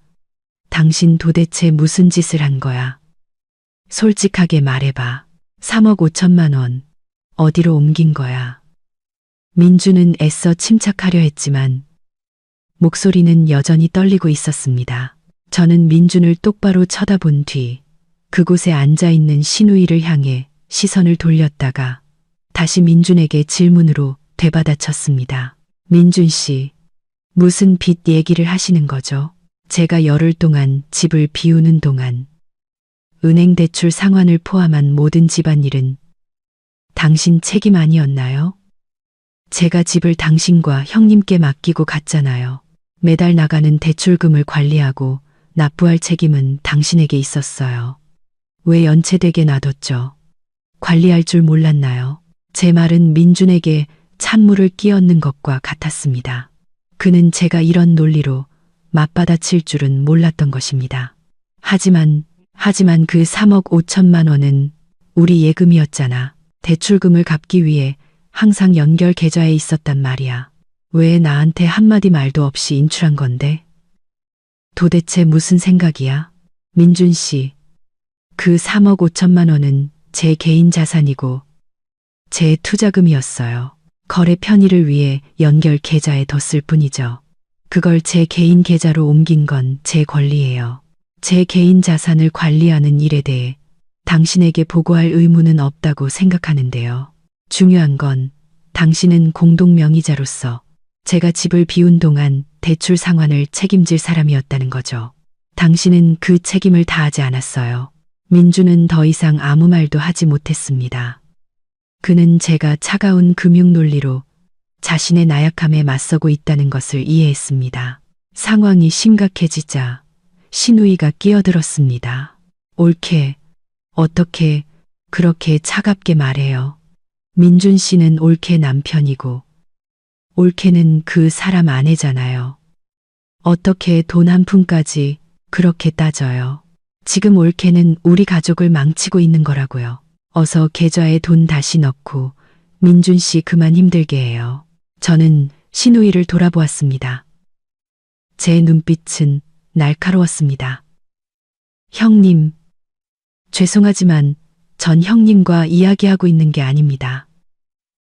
당신 도대체 무슨 짓을 한 거야? 솔직하게 말해봐. 3억 5천만 원 어디로 옮긴 거야? 민주는 애써 침착하려 했지만 목소리는 여전히 떨리고 있었습니다. 저는 민준을 똑바로 쳐다본 뒤 그곳에 앉아있는 시누이를 향해 시선을 돌렸다가 다시 민준에게 질문으로 되받아쳤습니다. 민준 씨, 무슨 빚 얘기를 하시는 거죠? 제가 열흘 동안 집을 비우는 동안 은행 대출 상환을 포함한 모든 집안일은 당신 책임 아니었나요? 제가 집을 당신과 형님께 맡기고 갔잖아요. 매달 나가는 대출금을 관리하고 납부할 책임은 당신에게 있었어요. 왜 연체되게 놔뒀죠? 관리할 줄 몰랐나요? 제 말은 민준에게 찬물을 끼얹는 것과 같았습니다. 그는 제가 이런 논리로 맞받아칠 줄은 몰랐던 것입니다. 하지만 그 3억 5천만 원은 우리 예금이었잖아. 대출금을 갚기 위해 항상 연결 계좌에 있었단 말이야. 왜 나한테 한마디 말도 없이 인출한 건데? 도대체 무슨 생각이야? 민준 씨, 그 3억 5천만 원은 제 개인 자산이고 제 투자금이었어요. 거래 편의를 위해 연결 계좌에 뒀을 뿐이죠. 그걸 제 개인 계좌로 옮긴 건 제 권리예요. 제 개인 자산을 관리하는 일에 대해 당신에게 보고할 의무는 없다고 생각하는데요. 중요한 건 당신은 공동 명의자로서 제가 집을 비운 동안 대출 상환을 책임질 사람이었다는 거죠. 당신은 그 책임을 다하지 않았어요. 민주는 더 이상 아무 말도 하지 못했습니다. 그는 제가 차가운 금융 논리로 자신의 나약함에 맞서고 있다는 것을 이해했습니다. 상황이 심각해지자 시누이가 끼어들었습니다. 옳게, 어떻게 그렇게 차갑게 말해요. 민준 씨는 옳게 남편이고 옳게는 그 사람 아내잖아요. 어떻게 돈 한 푼까지 그렇게 따져요. 지금 옳게는 우리 가족을 망치고 있는 거라고요. 어서 계좌에 돈 다시 넣고 민준 씨 그만 힘들게 해요. 저는 시누이를 돌아보았습니다. 제 눈빛은 날카로웠습니다. 형님, 죄송하지만 전 형님과 이야기하고 있는 게 아닙니다.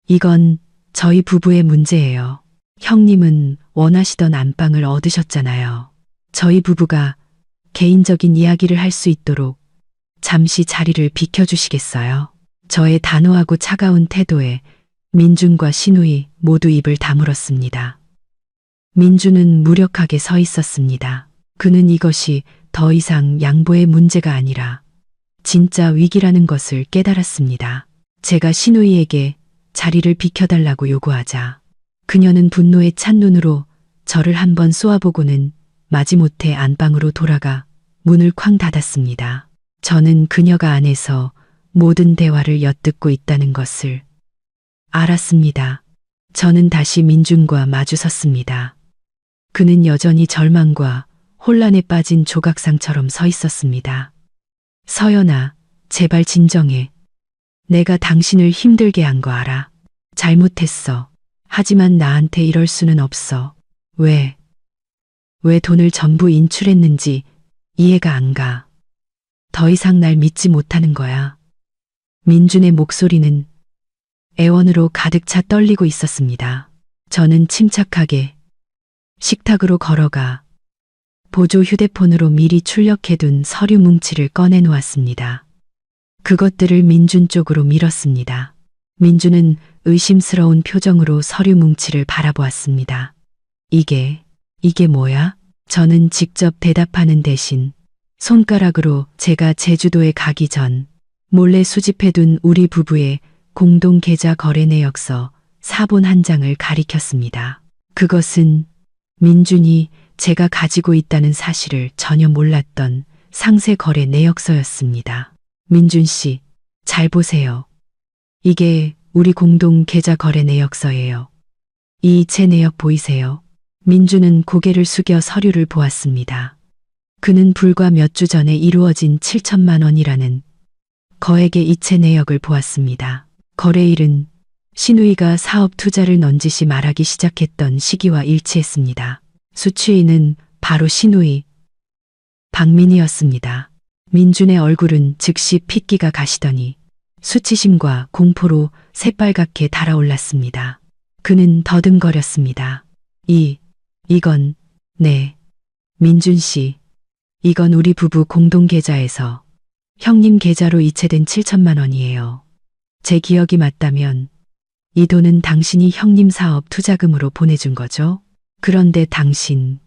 이건 저희 부부의 문제예요. 형님은 원하시던 안방을 얻으셨잖아요. 저희 부부가 개인적인 이야기를 할 수 있도록 잠시 자리를 비켜주시겠어요? 저의 단호하고 차가운 태도에 민준과 시누이 모두 입을 다물었습니다. 민준은 무력하게 서 있었습니다. 그는 이것이 더 이상 양보의 문제가 아니라 진짜 위기라는 것을 깨달았습니다. 제가 시누이에게 자리를 비켜달라고 요구하자 그녀는 분노에 찬 눈으로 저를 한번 쏘아보고는 마지못해 안방으로 돌아가 문을 쾅 닫았습니다. 저는 그녀가 안에서 모든 대화를 엿듣고 있다는 것을 알았습니다. 저는 다시 민준과 마주섰습니다. 그는 여전히 절망과 혼란에 빠진 조각상처럼 서 있었습니다. 서연아, 제발 진정해. 내가 당신을 힘들게 한 거 알아. 잘못했어. 하지만 나한테 이럴 수는 없어. 왜 돈을 전부 인출했는지 이해가 안 가. 더 이상 날 믿지 못하는 거야. 민준의 목소리는 애원으로 가득 차 떨리고 있었습니다. 저는 침착하게 식탁으로 걸어가 보조 휴대폰으로 미리 출력해둔 서류 뭉치를 꺼내놓았습니다. 그것들을 민준 쪽으로 밀었습니다. 민준은 의심스러운 표정으로 서류 뭉치를 바라보았습니다. 이게 뭐야? 저는 직접 대답하는 대신 손가락으로 제가 제주도에 가기 전 몰래 수집해둔 우리 부부의 공동 계좌 거래 내역서 사본 한 장을 가리켰습니다. 그것은 민준이 제가 가지고 있다는 사실을 전혀 몰랐던 상세 거래 내역서였습니다. 민준 씨, 잘 보세요. 이게 우리 공동 계좌 거래 내역서예요. 이 이체 내역 보이세요? 민준은 고개를 숙여 서류를 보았습니다. 그는 불과 몇 주 전에 이루어진 7천만 원이라는 거액의 이체 내역을 보았습니다. 거래일은 신우이가 사업 투자를 넌지시 말하기 시작했던 시기와 일치했습니다. 수취인은 바로 신우이, 박민이었습니다. 민준의 얼굴은 즉시 핏기가 가시더니 수치심과 공포로 새빨갛게 달아올랐습니다. 그는 더듬거렸습니다. 이건, 네. 민준 씨, 이건 우리 부부 공동 계좌에서 형님 계좌로 이체된 7천만 원이에요. 제 기억이 맞다면 이 돈은 당신이 형님 사업 투자금으로 보내준 거죠? 그런데 당신,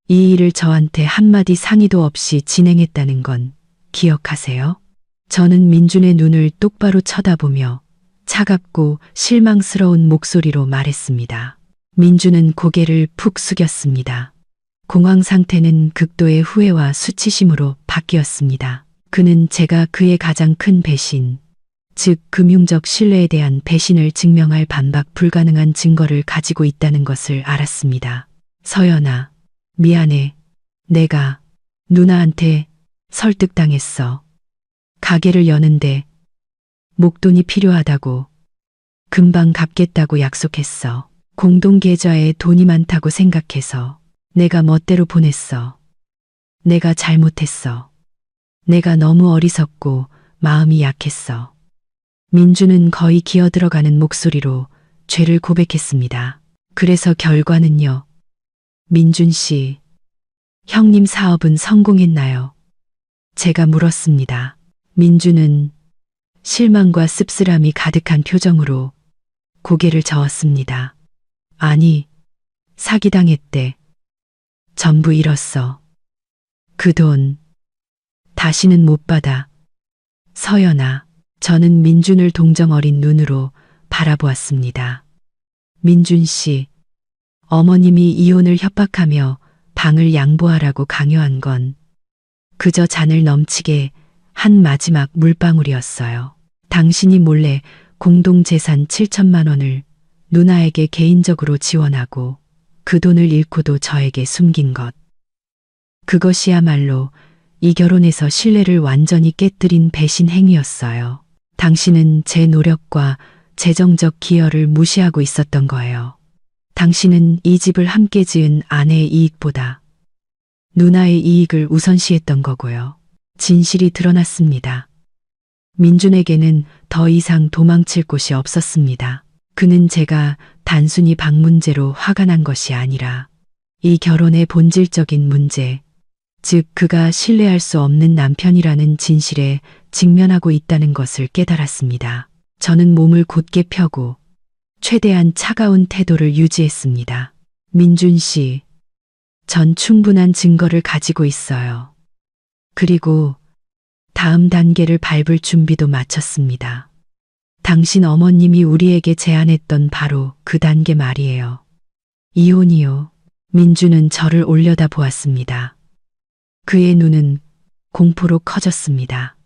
이 일을 저한테 한마디 상의도 없이 진행했다는 건 기억하세요? 저는 민준의 눈을 똑바로 쳐다보며 차갑고 실망스러운 목소리로 말했습니다. 민준은 고개를 푹 숙였습니다. 공황 상태는 극도의 후회와 수치심으로 바뀌었습니다. 그는 제가 그의 가장 큰 배신, 즉 금융적 신뢰에 대한 배신을 증명할 반박 불가능한 증거를 가지고 있다는 것을 알았습니다. 서연아, 미안해. 내가 누나한테 설득당했어. 가게를 여는데 목돈이 필요하다고, 금방 갚겠다고 약속했어. 공동계좌에 돈이 많다고 생각해서 내가 멋대로 보냈어. 내가 잘못했어. 내가 너무 어리석고 마음이 약했어. 민준은 거의 기어들어가는 목소리로 죄를 고백했습니다. 그래서 결과는요. 민준 씨, 형님 사업은 성공했나요? 제가 물었습니다. 민준은 실망과 씁쓸함이 가득한 표정으로 고개를 저었습니다. 아니, 사기당했대. 전부 잃었어. 그 돈 다시는 못 받아. 서연아, 저는 민준을 동정 어린 눈으로 바라보았습니다. 민준 씨, 어머님이 이혼을 협박하며 방을 양보하라고 강요한 건 그저 잔을 넘치게 한 마지막 물방울이었어요. 당신이 몰래 공동재산 7천만 원을 누나에게 개인적으로 지원하고 그 돈을 잃고도 저에게 숨긴 것. 그것이야말로 이 결혼에서 신뢰를 완전히 깨뜨린 배신 행위였어요. 당신은 제 노력과 재정적 기여를 무시하고 있었던 거예요. 당신은 이 집을 함께 지은 아내의 이익보다 누나의 이익을 우선시했던 거고요. 진실이 드러났습니다. 민준에게는 더 이상 도망칠 곳이 없었습니다. 그는 제가 단순히 방 문제로 화가 난 것이 아니라 이 결혼의 본질적인 문제, 즉 그가 신뢰할 수 없는 남편이라는 진실에 직면하고 있다는 것을 깨달았습니다. 저는 몸을 곧게 펴고 최대한 차가운 태도를 유지했습니다. 민준 씨, 전 충분한 증거를 가지고 있어요. 그리고 다음 단계를 밟을 준비도 마쳤습니다. 당신 어머님이 우리에게 제안했던 바로 그 단계 말이에요. 이혼이요. 민주는 저를 올려다 보았습니다. 그의 눈은 공포로 커졌습니다.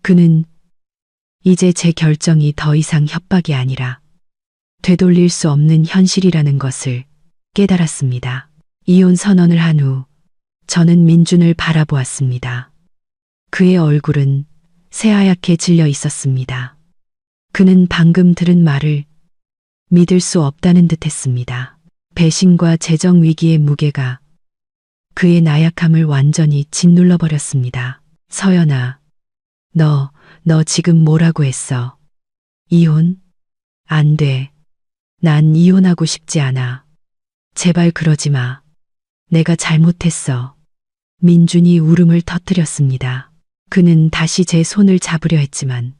그는 이제 제 결정이 더 이상 협박이 아니라 되돌릴 수 없는 현실이라는 것을 깨달았습니다. 이혼 선언을 한 후 저는 민준을 바라보았습니다. 그의 얼굴은 새하얗게 질려 있었습니다. 그는 방금 들은 말을 믿을 수 없다는 듯 했습니다. 배신과 재정 위기의 무게가 그의 나약함을 완전히 짓눌러 버렸습니다. 서연아, 너 지금 뭐라고 했어? 이혼? 안 돼. 난 이혼하고 싶지 않아. 제발 그러지 마. 내가 잘못했어. 민준이 울음을 터뜨렸습니다. 그는 다시 제 손을 잡으려 했지만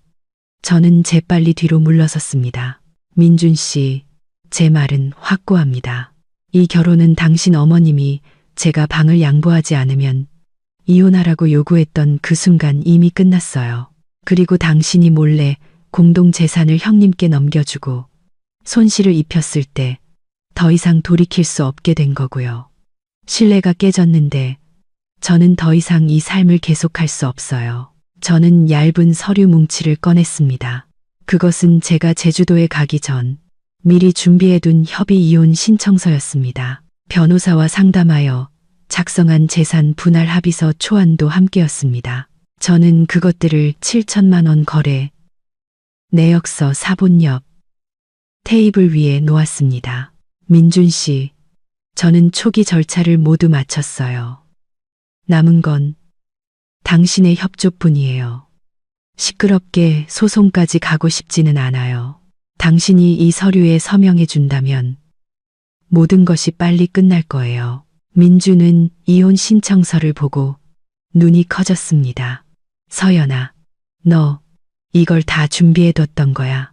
저는 재빨리 뒤로 물러섰습니다. 민준 씨, 제 말은 확고합니다. 이 결혼은 당신 어머님이 제가 방을 양보하지 않으면 이혼하라고 요구했던 그 순간 이미 끝났어요. 그리고 당신이 몰래 공동 재산을 형님께 넘겨주고 손실을 입혔을 때 더 이상 돌이킬 수 없게 된 거고요. 신뢰가 깨졌는데 저는 더 이상 이 삶을 계속할 수 없어요. 저는 얇은 서류 뭉치를 꺼냈습니다. 그것은 제가 제주도에 가기 전 미리 준비해둔 협의 이혼 신청서였습니다. 변호사와 상담하여 작성한 재산 분할 합의서 초안도 함께였습니다. 저는 그것들을 7천만 원 거래, 내역서 사본 옆 테이블 위에 놓았습니다. 민준 씨, 저는 초기 절차를 모두 마쳤어요. 남은 건 당신의 협조뿐이에요. 시끄럽게 소송까지 가고 싶지는 않아요. 당신이 이 서류에 서명해 준다면 모든 것이 빨리 끝날 거예요. 민주는 이혼 신청서를 보고 눈이 커졌습니다. 서연아, 너 이걸 다 준비해뒀던 거야.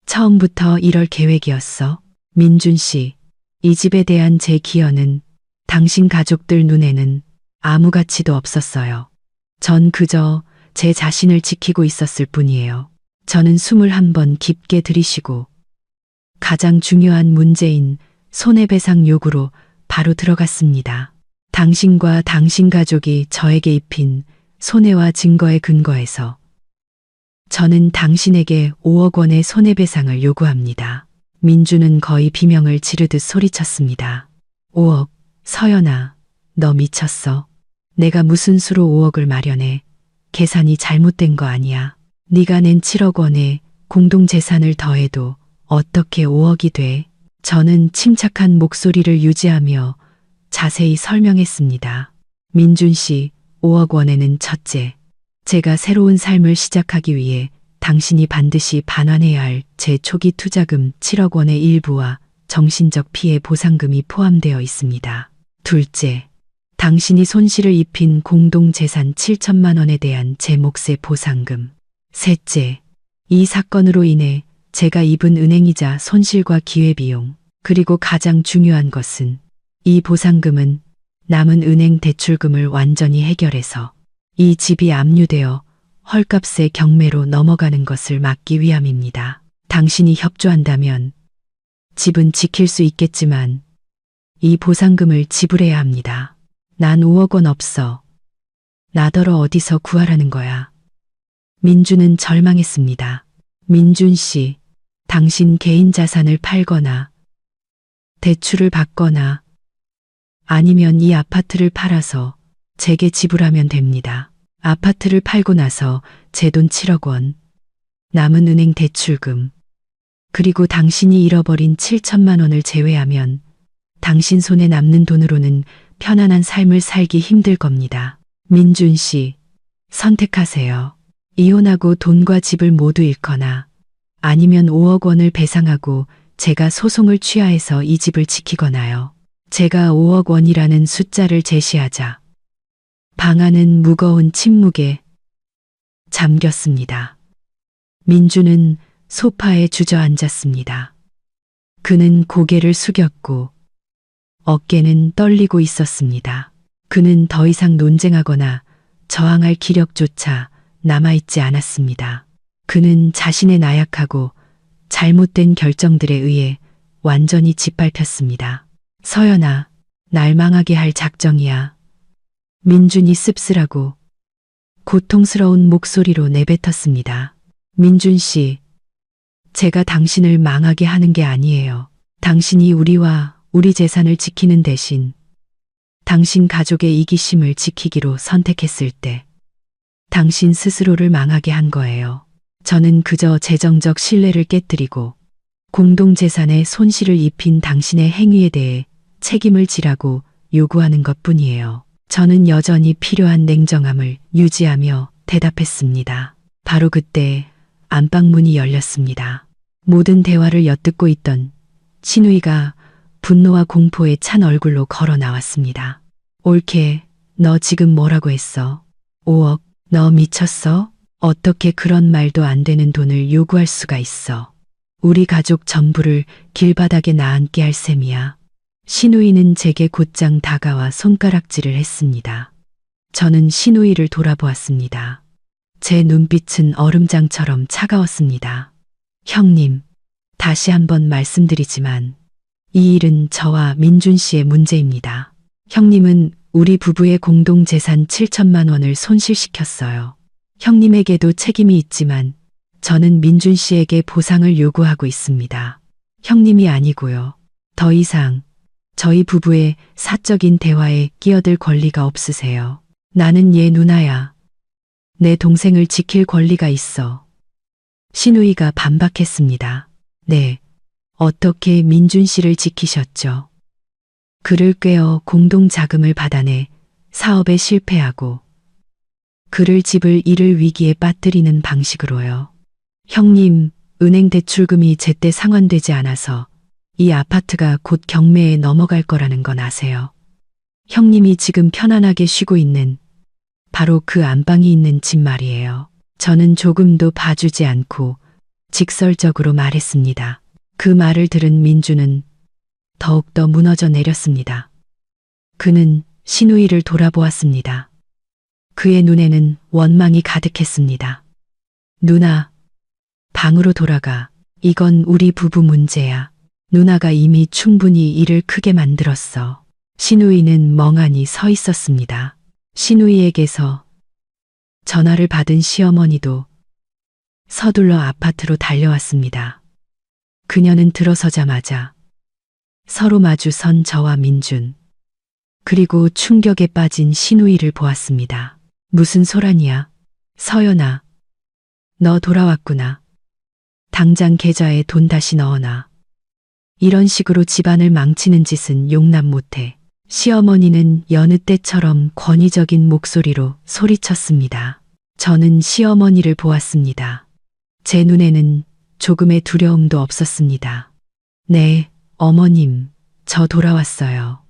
처음부터 이럴 계획이었어. 민준 씨, 이 집에 대한 제 기여는 당신 가족들 눈에는 아무 가치도 없었어요. 전 그저 제 자신을 지키고 있었을 뿐이에요. 저는 숨을 한번 깊게 들이쉬고 가장 중요한 문제인 손해배상 요구로 바로 들어갔습니다. 당신과 당신 가족이 저에게 입힌 손해와 증거에 근거해서 저는 당신에게 5억 원의 손해배상을 요구합니다. 민주는 거의 비명을 지르듯 소리쳤습니다. 5억, 서연아, 너 미쳤어. 내가 무슨 수로 5억을 마련해. 계산이 잘못된 거 아니야. 네가 낸 7억 원에 공동재산을 더해도 어떻게 5억이 돼? 저는 침착한 목소리를 유지하며 자세히 설명했습니다. 민준 씨, 5억 원에는 첫째, 제가 새로운 삶을 시작하기 위해 당신이 반드시 반환해야 할 제 초기 투자금 7억 원의 일부와 정신적 피해 보상금이 포함되어 있습니다. 둘째, 당신이 손실을 입힌 공동재산 7천만 원에 대한 제 몫의 보상금. 셋째, 이 사건으로 인해 제가 입은 은행이자 손실과 기회비용, 그리고 가장 중요한 것은 이 보상금은 남은 은행 대출금을 완전히 해결해서 이 집이 압류되어 헐값의 경매로 넘어가는 것을 막기 위함입니다. 당신이 협조한다면 집은 지킬 수 있겠지만 이 보상금을 지불해야 합니다. 난 5억 원 없어. 나더러 어디서 구하라는 거야. 민주는 절망했습니다. 민준 씨, 당신 개인 자산을 팔거나 대출을 받거나 아니면 이 아파트를 팔아서 제게 지불하면 됩니다. 아파트를 팔고 나서 제 돈 7억 원, 남은 은행 대출금, 그리고 당신이 잃어버린 7천만 원을 제외하면 당신 손에 남는 돈으로는 편안한 삶을 살기 힘들 겁니다. 민준 씨, 선택하세요. 이혼하고 돈과 집을 모두 잃거나 아니면 5억 원을 배상하고 제가 소송을 취하해서 이 집을 지키거나요. 제가 5억 원이라는 숫자를 제시하자 방안은 무거운 침묵에 잠겼습니다. 민주는 소파에 주저앉았습니다. 그는 고개를 숙였고 어깨는 떨리고 있었습니다. 그는 더 이상 논쟁하거나 저항할 기력조차 남아있지 않았습니다. 그는 자신의 나약하고 잘못된 결정들에 의해 완전히 짓밟혔습니다. 서연아, 날 망하게 할 작정이야. 민준이 씁쓸하고 고통스러운 목소리로 내뱉었습니다. 민준 씨, 제가 당신을 망하게 하는 게 아니에요. 당신이 우리와 우리 재산을 지키는 대신 당신 가족의 이기심을 지키기로 선택했을 때 당신 스스로를 망하게 한 거예요. 저는 그저 재정적 신뢰를 깨뜨리고 공동재산에 손실을 입힌 당신의 행위에 대해 책임을 지라고 요구하는 것뿐이에요. 저는 여전히 필요한 냉정함을 유지하며 대답했습니다. 바로 그때 안방문이 열렸습니다. 모든 대화를 엿듣고 있던 신우이가 분노와 공포에 찬 얼굴로 걸어 나왔습니다. 올케, 너 지금 뭐라고 했어? 5억, 너 미쳤어? 어떻게 그런 말도 안 되는 돈을 요구할 수가 있어? 우리 가족 전부를 길바닥에 나앉게 할 셈이야. 신우이는 제게 곧장 다가와 손가락질을 했습니다. 저는 신우이를 돌아보았습니다. 제 눈빛은 얼음장처럼 차가웠습니다. 형님, 다시 한번 말씀드리지만 이 일은 저와 민준 씨의 문제입니다. 형님은 우리 부부의 공동재산 7천만 원을 손실시켰어요. 형님에게도 책임이 있지만 저는 민준 씨에게 보상을 요구하고 있습니다. 형님이 아니고요. 더 이상 저희 부부의 사적인 대화에 끼어들 권리가 없으세요. 나는 얘 누나야. 내 동생을 지킬 권리가 있어. 신우이가 반박했습니다. 네, 어떻게 민준 씨를 지키셨죠? 그를 꿰어 공동자금을 받아내 사업에 실패하고 그를 집을 잃을 위기에 빠뜨리는 방식으로요. 형님, 은행 대출금이 제때 상환되지 않아서 이 아파트가 곧 경매에 넘어갈 거라는 건 아세요? 형님이 지금 편안하게 쉬고 있는 바로 그 안방이 있는 집 말이에요. 저는 조금도 봐주지 않고 직설적으로 말했습니다. 그 말을 들은 민주는 더욱더 무너져 내렸습니다. 그는 신우이를 돌아보았습니다. 그의 눈에는 원망이 가득했습니다. 누나, 방으로 돌아가. 이건 우리 부부 문제야. 누나가 이미 충분히 일을 크게 만들었어. 신우이는 멍하니 서 있었습니다. 신우이에게서 전화를 받은 시어머니도 서둘러 아파트로 달려왔습니다. 그녀는 들어서자마자 서로 마주선 저와 민준, 그리고 충격에 빠진 신우이를 보았습니다. 무슨 소란이야? 서연아, 너 돌아왔구나. 당장 계좌에 돈 다시 넣어놔. 이런 식으로 집안을 망치는 짓은 용납 못해. 시어머니는 여느 때처럼 권위적인 목소리로 소리쳤습니다. 저는 시어머니를 보았습니다. 제 눈에는 조금의 두려움도 없었습니다. 네, 어머님, 저 돌아왔어요.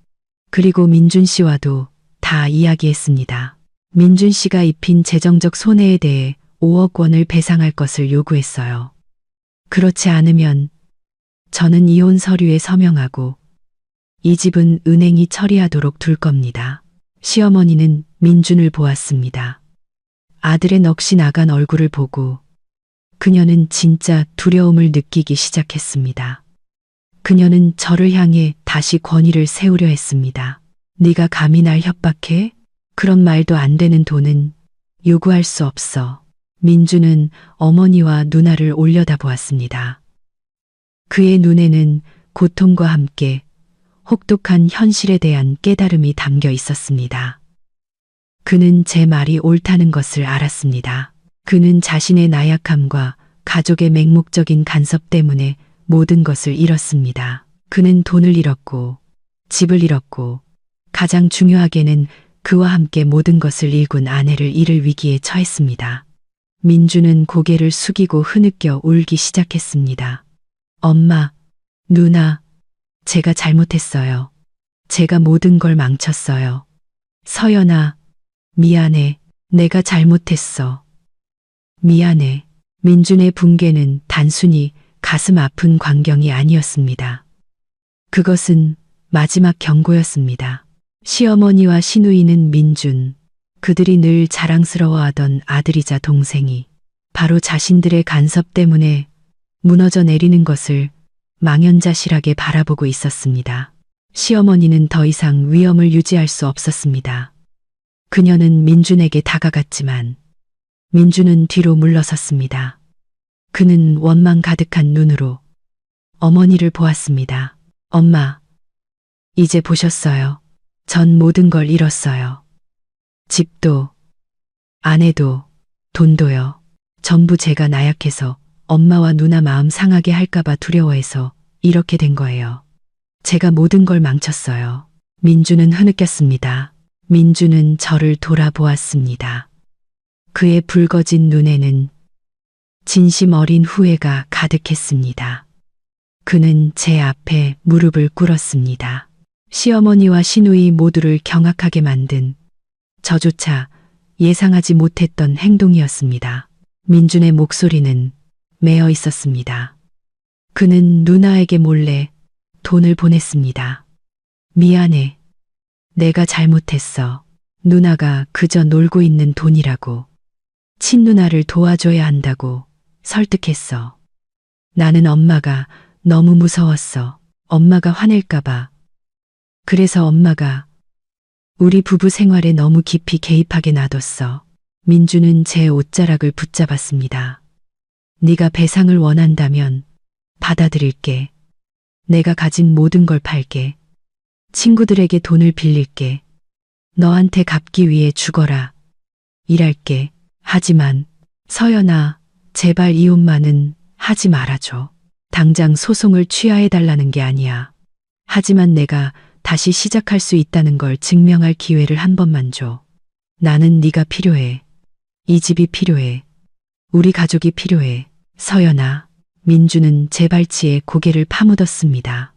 그리고 민준 씨와도 다 이야기했습니다. 민준 씨가 입힌 재정적 손해에 대해 5억 원을 배상할 것을 요구했어요. 그렇지 않으면 저는 이혼 서류에 서명하고 이 집은 은행이 처리하도록 둘 겁니다. 시어머니는 민준을 보았습니다. 아들의 넋이 나간 얼굴을 보고 그녀는 진짜 두려움을 느끼기 시작했습니다. 그녀는 저를 향해 다시 권위를 세우려 했습니다. 네가 감히 날 협박해? 그런 말도 안 되는 돈은 요구할 수 없어. 민주는 어머니와 누나를 올려다보았습니다. 그의 눈에는 고통과 함께 혹독한 현실에 대한 깨달음이 담겨 있었습니다. 그는 제 말이 옳다는 것을 알았습니다. 그는 자신의 나약함과 가족의 맹목적인 간섭 때문에 모든 것을 잃었습니다. 그는 돈을 잃었고, 집을 잃었고, 가장 중요하게는 그와 함께 모든 것을 잃은 아내를 잃을 위기에 처했습니다. 민주는 고개를 숙이고 흐느껴 울기 시작했습니다. 엄마, 누나, 제가 잘못했어요. 제가 모든 걸 망쳤어요. 서연아, 미안해. 내가 잘못했어. 미안해. 민준의 붕괴는 단순히 가슴 아픈 광경이 아니었습니다. 그것은 마지막 경고였습니다. 시어머니와 시누이는 민준, 그들이 늘 자랑스러워하던 아들이자 동생이 바로 자신들의 간섭 때문에 무너져 내리는 것을 망연자실하게 바라보고 있었습니다. 시어머니는 더 이상 위엄을 유지할 수 없었습니다. 그녀는 민준에게 다가갔지만 민준은 뒤로 물러섰습니다. 그는 원망 가득한 눈으로 어머니를 보았습니다. 엄마, 이제 보셨어요. 전 모든 걸 잃었어요. 집도, 아내도, 돈도요. 전부 제가 나약해서 엄마와 누나 마음 상하게 할까봐 두려워해서 이렇게 된 거예요. 제가 모든 걸 망쳤어요. 민주는 흐느꼈습니다. 민주는 저를 돌아보았습니다. 그의 붉어진 눈에는 진심 어린 후회가 가득했습니다. 그는 제 앞에 무릎을 꿇었습니다. 시어머니와 시누이 모두를 경악하게 만든 저조차 예상하지 못했던 행동이었습니다. 민준의 목소리는 메어 있었습니다. 그는 누나에게 몰래 돈을 보냈습니다. 미안해. 내가 잘못했어. 누나가 그저 놀고 있는 돈이라고. 친누나를 도와줘야 한다고 설득했어. 나는 엄마가 너무 무서웠어. 엄마가 화낼까봐. 그래서 엄마가 우리 부부 생활에 너무 깊이 개입하게 놔뒀어. 민주는 제 옷자락을 붙잡았습니다. 네가 배상을 원한다면 받아들일게. 내가 가진 모든 걸 팔게. 친구들에게 돈을 빌릴게. 너한테 갚기 위해 죽어라. 일할게. 하지만 서연아, 제발 이혼만은 하지 말아줘. 당장 소송을 취하해달라는 게 아니야. 하지만 내가 다시 시작할 수 있다는 걸 증명할 기회를 한 번만 줘. 나는 네가 필요해. 이 집이 필요해. 우리 가족이 필요해. 서연아. 민주는 제 발치에 고개를 파묻었습니다.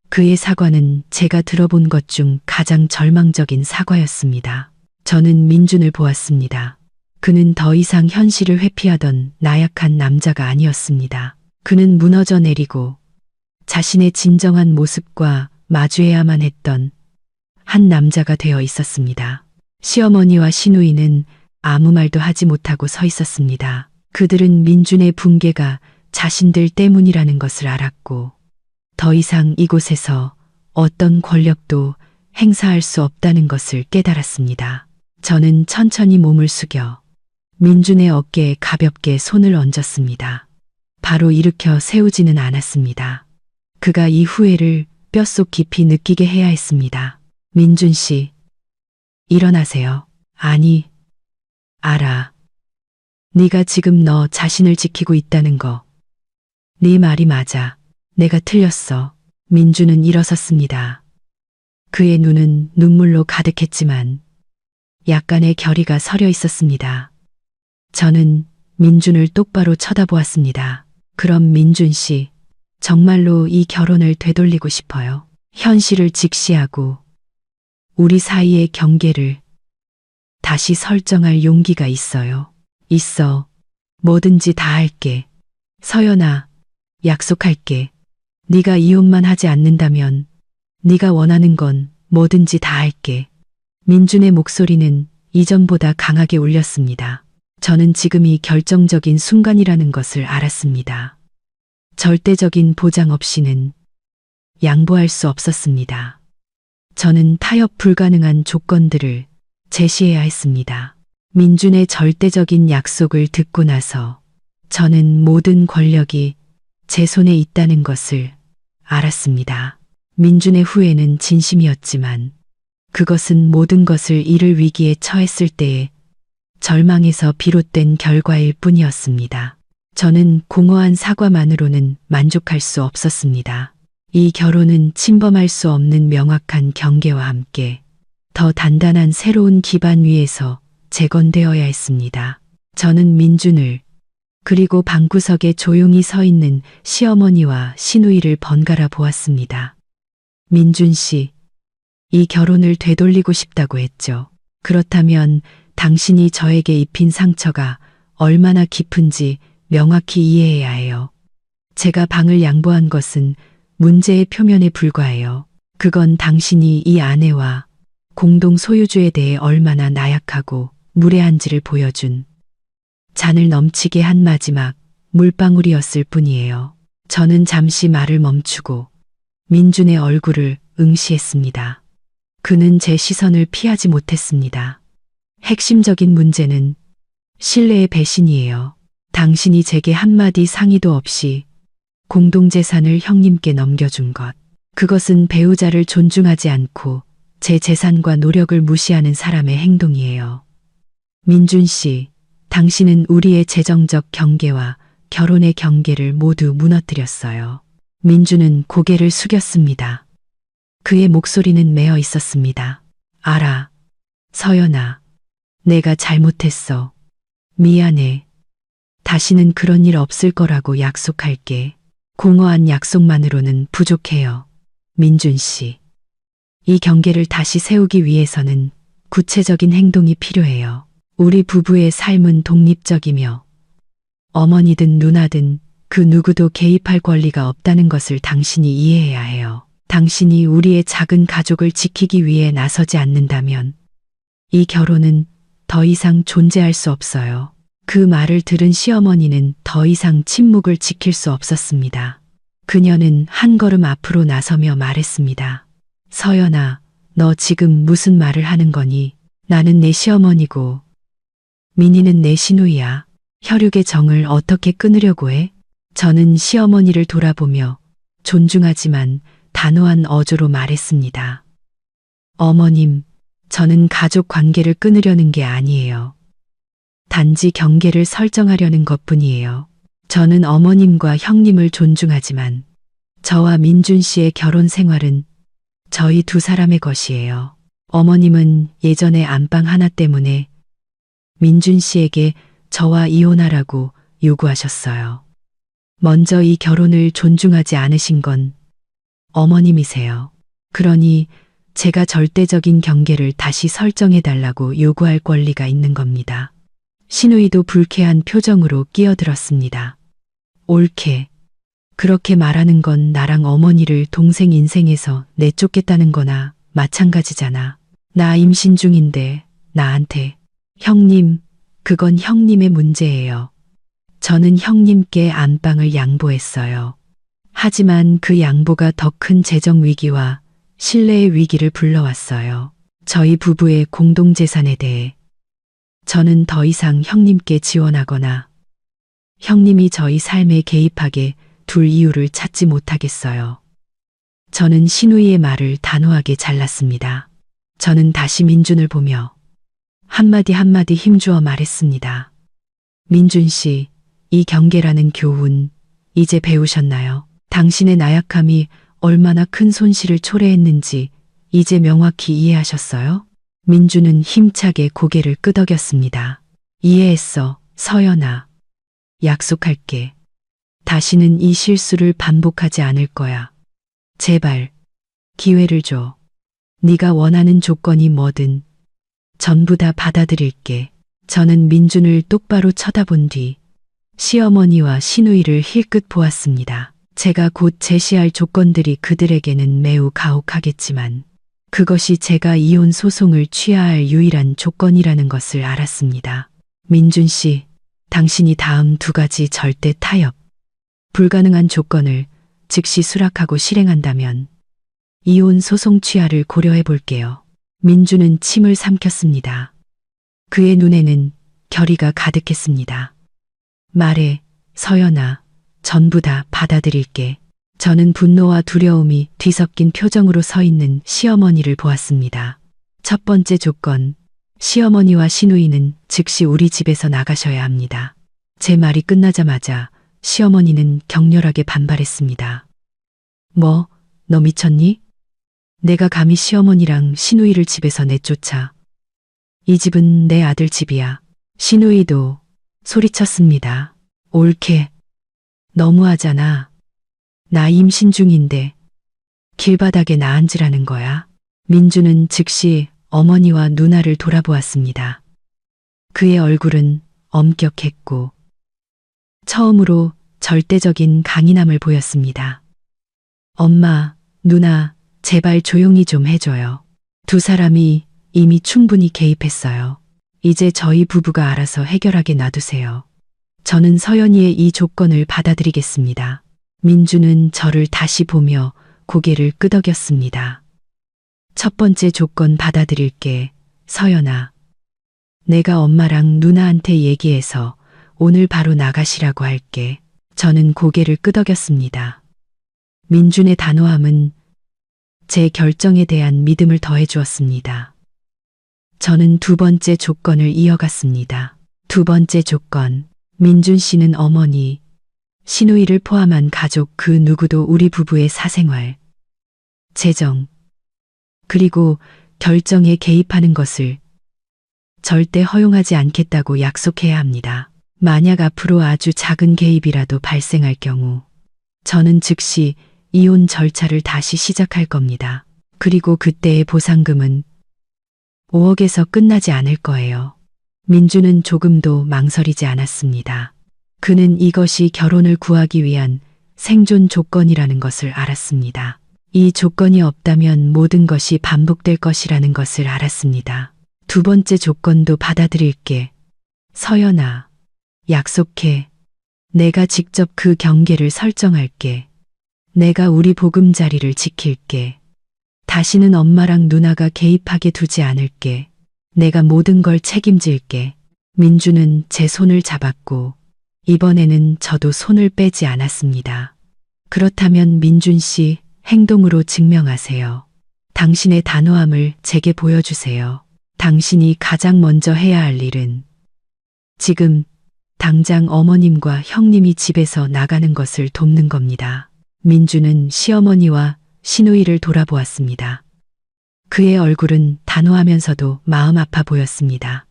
그의 사과는 제가 들어본 것 중 가장 절망적인 사과였습니다. 저는 민준을 보았습니다. 그는 더 이상 현실을 회피하던 나약한 남자가 아니었습니다. 그는 무너져 내리고 자신의 진정한 모습과 마주해야만 했던 한 남자가 되어 있었습니다. 시어머니와 시누이는 아무 말도 하지 못하고 서 있었습니다. 그들은 민준의 붕괴가 자신들 때문이라는 것을 알았고 더 이상 이곳에서 어떤 권력도 행사할 수 없다는 것을 깨달았습니다. 저는 천천히 몸을 숙여 민준의 어깨에 가볍게 손을 얹었습니다. 바로 일으켜 세우지는 않았습니다. 그가 이 후회를 뼛속 깊이 느끼게 해야 했습니다. 민준 씨, 일어나세요. 아니, 알아. 네가 지금 너 자신을 지키고 있다는 거. 네 말이 맞아. 내가 틀렸어. 민준은 일어섰습니다. 그의 눈은 눈물로 가득했지만 약간의 결의가 서려 있었습니다. 저는 민준을 똑바로 쳐다보았습니다. 그럼 민준 씨, 정말로 이 결혼을 되돌리고 싶어요. 현실을 직시하고 우리 사이의 경계를 다시 설정할 용기가 있어요. 있어. 뭐든지 다 할게. 서연아, 약속할게. 네가 이혼만 하지 않는다면 네가 원하는 건 뭐든지 다 할게. 민준의 목소리는 이전보다 강하게 울렸습니다. 저는 지금이 결정적인 순간이라는 것을 알았습니다. 절대적인 보장 없이는 양보할 수 없었습니다. 저는 타협 불가능한 조건들을 제시해야 했습니다. 민준의 절대적인 약속을 듣고 나서 저는 모든 권력이 제 손에 있다는 것을 알았습니다. 민준의 후회는 진심이었지만 그것은 모든 것을 잃을 위기에 처했을 때의 절망에서 비롯된 결과일 뿐이었습니다. 저는 공허한 사과만으로는 만족할 수 없었습니다. 이 결혼은 침범할 수 없는 명확한 경계와 함께 더 단단한 새로운 기반 위에서 재건되어야 했습니다. 저는 민준을 그리고 방구석에 조용히 서 있는 시어머니와 시누이를 번갈아 보았습니다. 민준 씨, 이 결혼을 되돌리고 싶다고 했죠. 그렇다면 당신이 저에게 입힌 상처가 얼마나 깊은지 명확히 이해해야 해요. 제가 방을 양보한 것은 문제의 표면에 불과해요. 그건 당신이 이 아내와 공동 소유주에 대해 얼마나 나약하고 무례한지를 보여준 잔을 넘치게 한 마지막 물방울이었을 뿐이에요. 저는 잠시 말을 멈추고 민준의 얼굴을 응시했습니다. 그는 제 시선을 피하지 못했습니다. 핵심적인 문제는 신뢰의 배신이에요. 당신이 제게 한마디 상의도 없이 공동재산을 형님께 넘겨준 것. 그것은 배우자를 존중하지 않고 제 재산과 노력을 무시하는 사람의 행동이에요. 민준 씨, 당신은 우리의 재정적 경계와 결혼의 경계를 모두 무너뜨렸어요. 민준은 고개를 숙였습니다. 그의 목소리는 메어 있었습니다. 알아. 서연아. 내가 잘못했어. 미안해. 다시는 그런 일 없을 거라고 약속할게. 공허한 약속만으로는 부족해요. 민준 씨. 이 경계를 다시 세우기 위해서는 구체적인 행동이 필요해요. 우리 부부의 삶은 독립적이며 어머니든 누나든 그 누구도 개입할 권리가 없다는 것을 당신이 이해해야 해요. 당신이 우리의 작은 가족을 지키기 위해 나서지 않는다면 이 결혼은 더 이상 존재할 수 없어요. 그 말을 들은 시어머니는 더 이상 침묵을 지킬 수 없었습니다. 그녀는 한 걸음 앞으로 나서며 말했습니다. 서연아, 너 지금 무슨 말을 하는 거니? 나는 내 시어머니고 민희는 내 시누이야. 혈육의 정을 어떻게 끊으려고 해? 저는 시어머니를 돌아보며 존중하지만 단호한 어조로 말했습니다. 어머님, 저는 가족 관계를 끊으려는 게 아니에요. 단지 경계를 설정하려는 것뿐이에요. 저는 어머님과 형님을 존중하지만 저와 민준 씨의 결혼 생활은 저희 두 사람의 것이에요. 어머님은 예전에 안방 하나 때문에 민준 씨에게 저와 이혼하라고 요구하셨어요. 먼저 이 결혼을 존중하지 않으신 건 어머님이세요. 그러니 제가 절대적인 경계를 다시 설정해달라고 요구할 권리가 있는 겁니다. 시누이도 불쾌한 표정으로 끼어들었습니다. 옳게. 그렇게 말하는 건 나랑 어머니를 동생 인생에서 내쫓겠다는 거나 마찬가지잖아. 나 임신 중인데 나한테. 형님, 그건 형님의 문제예요. 저는 형님께 안방을 양보했어요. 하지만 그 양보가 더 큰 재정 위기와 신뢰의 위기를 불러왔어요. 저희 부부의 공동재산에 대해 저는 더 이상 형님께 지원하거나 형님이 저희 삶에 개입하게 둘 이유를 찾지 못하겠어요. 저는 시누이의 말을 단호하게 잘랐습니다. 저는 다시 민준을 보며 한마디 한마디 힘주어 말했습니다. 민준 씨, 이 경계라는 교훈 이제 배우셨나요? 당신의 나약함이 얼마나 큰 손실을 초래했는지 이제 명확히 이해하셨어요? 민준은 힘차게 고개를 끄덕였습니다. 이해했어, 서연아. 약속할게. 다시는 이 실수를 반복하지 않을 거야. 제발, 기회를 줘. 네가 원하는 조건이 뭐든 전부 다 받아들일게. 저는 민준을 똑바로 쳐다본 뒤 시어머니와 시누이를 힐끗 보았습니다. 제가 곧 제시할 조건들이 그들에게는 매우 가혹하겠지만 그것이 제가 이혼 소송을 취하할 유일한 조건이라는 것을 알았습니다. 민준 씨, 당신이 다음 두 가지 절대 타협, 불가능한 조건을 즉시 수락하고 실행한다면 이혼 소송 취하를 고려해 볼게요. 민준은 침을 삼켰습니다. 그의 눈에는 결의가 가득했습니다. 말해, 서연아, 전부 다 받아들일게. 저는 분노와 두려움이 뒤섞인 표정으로 서 있는 시어머니를 보았습니다. 첫 번째 조건, 시어머니와 시누이는 즉시 우리 집에서 나가셔야 합니다. 제 말이 끝나자마자 시어머니는 격렬하게 반발했습니다. 뭐, 너 미쳤니? 내가 감히 시어머니랑 시누이를 집에서 내쫓아. 이 집은 내 아들 집이야. 시누이도 소리쳤습니다. 옳게. 너무하잖아. 나 임신 중인데 길바닥에 나 앉으라는 거야. 민주는 즉시 어머니와 누나를 돌아보았습니다. 그의 얼굴은 엄격했고 처음으로 절대적인 강인함을 보였습니다. 엄마, 누나, 제발 조용히 좀 해줘요. 두 사람이 이미 충분히 개입했어요. 이제 저희 부부가 알아서 해결하게 놔두세요. 저는 서연이의 이 조건을 받아들이겠습니다. 민주는 저를 다시 보며 고개를 끄덕였습니다. 첫 번째 조건 받아들일게, 서연아. 내가 엄마랑 누나한테 얘기해서 오늘 바로 나가시라고 할게. 저는 고개를 끄덕였습니다. 민준의 단호함은 제 결정에 대한 믿음을 더해 주었습니다. 저는 두 번째 조건을 이어갔습니다. 두 번째 조건, 민준 씨는 어머니, 시누이를 포함한 가족 그 누구도 우리 부부의 사생활, 재정, 그리고 결정에 개입하는 것을 절대 허용하지 않겠다고 약속해야 합니다. 만약 앞으로 아주 작은 개입이라도 발생할 경우 저는 즉시 이혼 절차를 다시 시작할 겁니다. 그리고 그때의 보상금은 5억에서 끝나지 않을 거예요. 민주는 조금도 망설이지 않았습니다. 그는 이것이 결혼을 구하기 위한 생존 조건이라는 것을 알았습니다. 이 조건이 없다면 모든 것이 반복될 것이라는 것을 알았습니다. 두 번째 조건도 받아들일게. 서연아, 약속해. 내가 직접 그 경계를 설정할게. 내가 우리 보금자리를 지킬게. 다시는 엄마랑 누나가 개입하게 두지 않을게. 내가 모든 걸 책임질게. 민주는 제 손을 잡았고 이번에는 저도 손을 빼지 않았습니다. 그렇다면 민준 씨, 행동으로 증명하세요. 당신의 단호함을 제게 보여주세요. 당신이 가장 먼저 해야 할 일은 지금 당장 어머님과 형님이 집에서 나가는 것을 돕는 겁니다. 민주는 시어머니와 시누이를 돌아보았습니다. 그의 얼굴은 단호하면서도 마음 아파 보였습니다.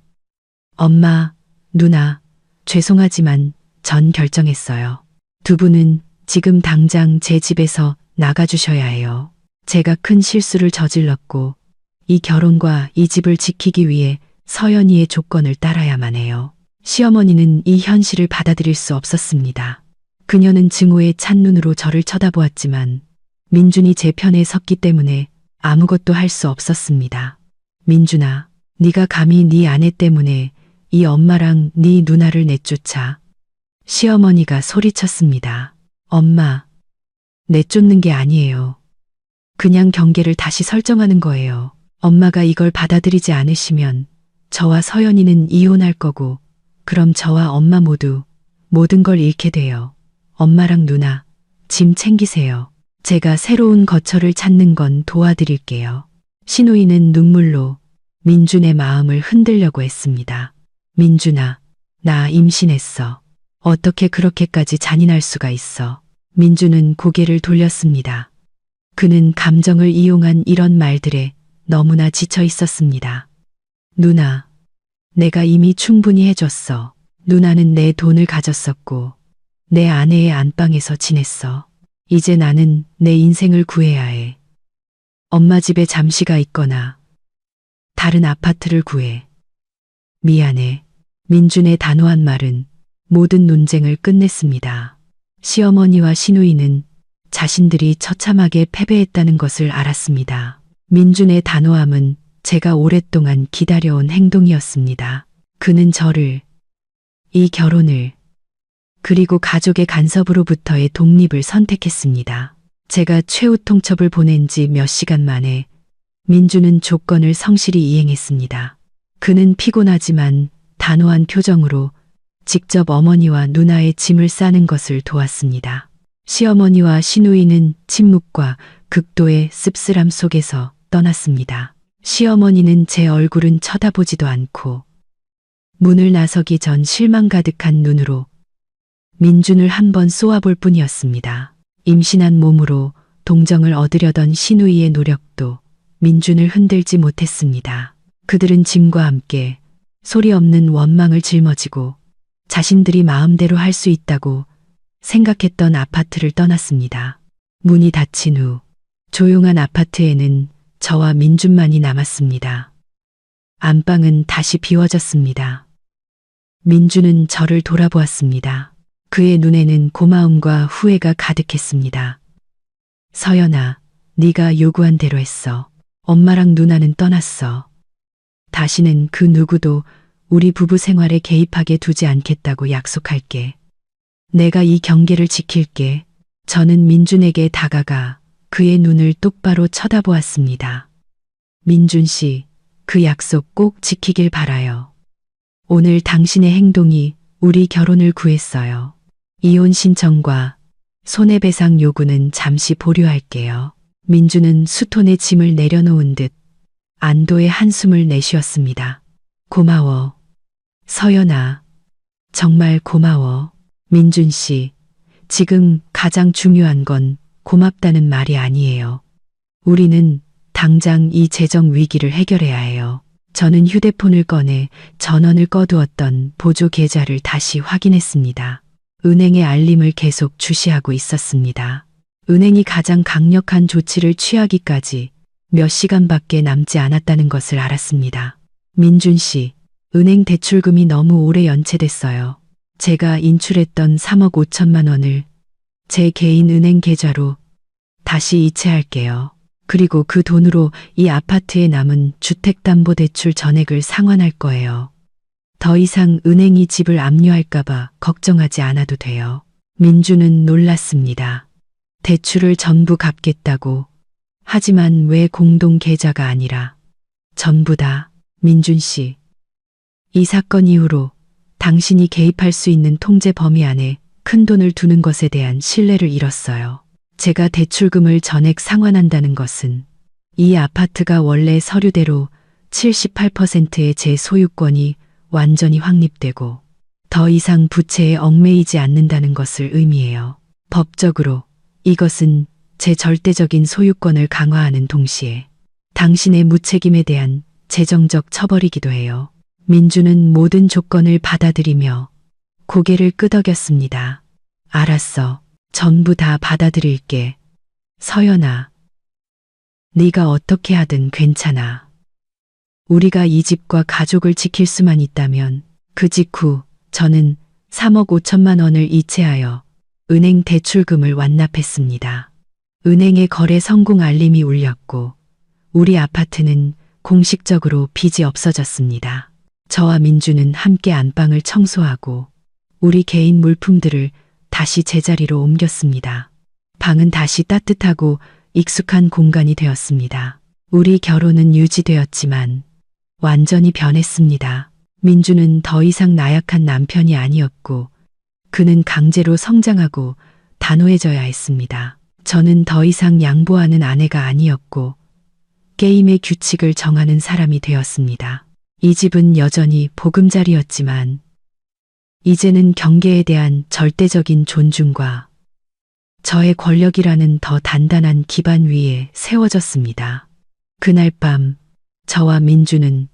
엄마, 누나, 죄송하지만 전 결정했어요. 두 분은 지금 당장 제 집에서 나가주셔야 해요. 제가 큰 실수를 저질렀고 이 결혼과 이 집을 지키기 위해 서연이의 조건을 따라야만 해요. 시어머니는 이 현실을 받아들일 수 없었습니다. 그녀는 증오의 찬 눈으로 저를 쳐다보았지만 민준이 제 편에 섰기 때문에 아무것도 할 수 없었습니다. 민준아, 네가 감히 네 아내 때문에 이 엄마랑 네 누나를 내쫓아. 시어머니가 소리쳤습니다. 엄마, 내쫓는 게 아니에요. 그냥 경계를 다시 설정하는 거예요. 엄마가 이걸 받아들이지 않으시면 저와 서연이는 이혼할 거고 그럼 저와 엄마 모두 모든 걸 잃게 돼요. 엄마랑 누나, 짐 챙기세요. 제가 새로운 거처를 찾는 건 도와드릴게요. 시누이는 눈물로 민준의 마음을 흔들려고 했습니다. 민준아, 나 임신했어. 어떻게 그렇게까지 잔인할 수가 있어. 민준은 고개를 돌렸습니다. 그는 감정을 이용한 이런 말들에 너무나 지쳐 있었습니다. 누나, 내가 이미 충분히 해줬어. 누나는 내 돈을 가졌었고 내 아내의 안방에서 지냈어. 이제 나는 내 인생을 구해야 해. 엄마 집에 잠시가 있거나 다른 아파트를 구해. 미안해. 민준의 단호한 말은 모든 논쟁을 끝냈습니다. 시어머니와 시누이는 자신들이 처참하게 패배했다는 것을 알았습니다. 민준의 단호함은 제가 오랫동안 기다려온 행동이었습니다. 그는 저를, 이 결혼을, 그리고 가족의 간섭으로부터의 독립을 선택했습니다. 제가 최후 통첩을 보낸 지 몇 시간 만에 민주는 조건을 성실히 이행했습니다. 그는 피곤하지만 단호한 표정으로 직접 어머니와 누나의 짐을 싸는 것을 도왔습니다. 시어머니와 시누이는 침묵과 극도의 씁쓸함 속에서 떠났습니다. 시어머니는 제 얼굴은 쳐다보지도 않고 문을 나서기 전 실망 가득한 눈으로 민준을 한번 쏘아볼 뿐이었습니다. 임신한 몸으로 동정을 얻으려던 시누이의 노력도 민준을 흔들지 못했습니다. 그들은 짐과 함께 소리 없는 원망을 짊어지고 자신들이 마음대로 할 수 있다고 생각했던 아파트를 떠났습니다. 문이 닫힌 후 조용한 아파트에는 저와 민준만이 남았습니다. 안방은 다시 비워졌습니다. 민준은 저를 돌아보았습니다. 그의 눈에는 고마움과 후회가 가득했습니다. 서연아, 네가 요구한 대로 했어. 엄마랑 누나는 떠났어. 다시는 그 누구도 우리 부부 생활에 개입하게 두지 않겠다고 약속할게. 내가 이 경계를 지킬게. 저는 민준에게 다가가 그의 눈을 똑바로 쳐다보았습니다. 민준 씨, 그 약속 꼭 지키길 바라요. 오늘 당신의 행동이 우리 결혼을 구했어요. 이혼 신청과 손해배상 요구는 잠시 보류할게요. 민주는 수톤에 짐을 내려놓은 듯 안도의 한숨을 내쉬었습니다. 고마워. 서연아, 정말 고마워. 민준 씨, 지금 가장 중요한 건 고맙다는 말이 아니에요. 우리는 당장 이 재정 위기를 해결해야 해요. 저는 휴대폰을 꺼내 전원을 꺼두었던 보조 계좌를 다시 확인했습니다. 은행의 알림을 계속 주시하고 있었습니다. 은행이 가장 강력한 조치를 취하기까지 몇 시간밖에 남지 않았다는 것을 알았습니다. 민준 씨, 은행 대출금이 너무 오래 연체됐어요. 제가 인출했던 3억 5천만 원을 제 개인 은행 계좌로 다시 이체할게요. 그리고 그 돈으로 이 아파트에 남은 주택담보대출 전액을 상환할 거예요. 더 이상 은행이 집을 압류할까봐 걱정하지 않아도 돼요. 민주는 놀랐습니다. 대출을 전부 갚겠다고. 하지만 왜 공동 계좌가 아니라 전부 다. 민준 씨, 이 사건 이후로 당신이 개입할 수 있는 통제 범위 안에 큰 돈을 두는 것에 대한 신뢰를 잃었어요. 제가 대출금을 전액 상환한다는 것은 이 아파트가 원래 서류대로 78%의 제 소유권이 완전히 확립되고 더 이상 부채에 얽매이지 않는다는 것을 의미해요. 법적으로 이것은 제 절대적인 소유권을 강화하는 동시에 당신의 무책임에 대한 재정적 처벌이기도 해요. 민주는 모든 조건을 받아들이며 고개를 끄덕였습니다. 알았어. 전부 다 받아들일게. 서연아, 네가 어떻게 하든 괜찮아. 우리가 이 집과 가족을 지킬 수만 있다면. 그 직후 저는 3억 5천만 원을 이체하여 은행 대출금을 완납했습니다. 은행의 거래 성공 알림이 울렸고 우리 아파트는 공식적으로 빚이 없어졌습니다. 저와 민주는 함께 안방을 청소하고 우리 개인 물품들을 다시 제자리로 옮겼습니다. 방은 다시 따뜻하고 익숙한 공간이 되었습니다. 우리 결혼은 유지되었지만 완전히 변했습니다. 민주는 더 이상 나약한 남편이 아니었고 그는 강제로 성장하고 단호해져야 했습니다. 저는 더 이상 양보하는 아내가 아니었고 게임의 규칙을 정하는 사람이 되었습니다. 이 집은 여전히 보금자리였지만 이제는 경계에 대한 절대적인 존중과 저의 권력이라는 더 단단한 기반 위에 세워졌습니다. 그날 밤 저와 민주는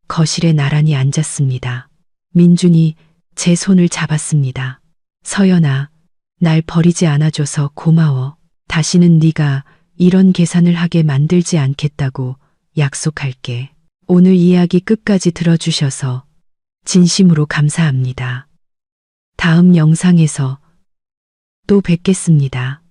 거실에 나란히 앉았습니다. 민준이 제 손을 잡았습니다. 서연아, 날 버리지 않아줘서 고마워. 다시는 네가 이런 계산을 하게 만들지 않겠다고 약속할게. 오늘 이야기 끝까지 들어주셔서 진심으로 감사합니다. 다음 영상에서 또 뵙겠습니다.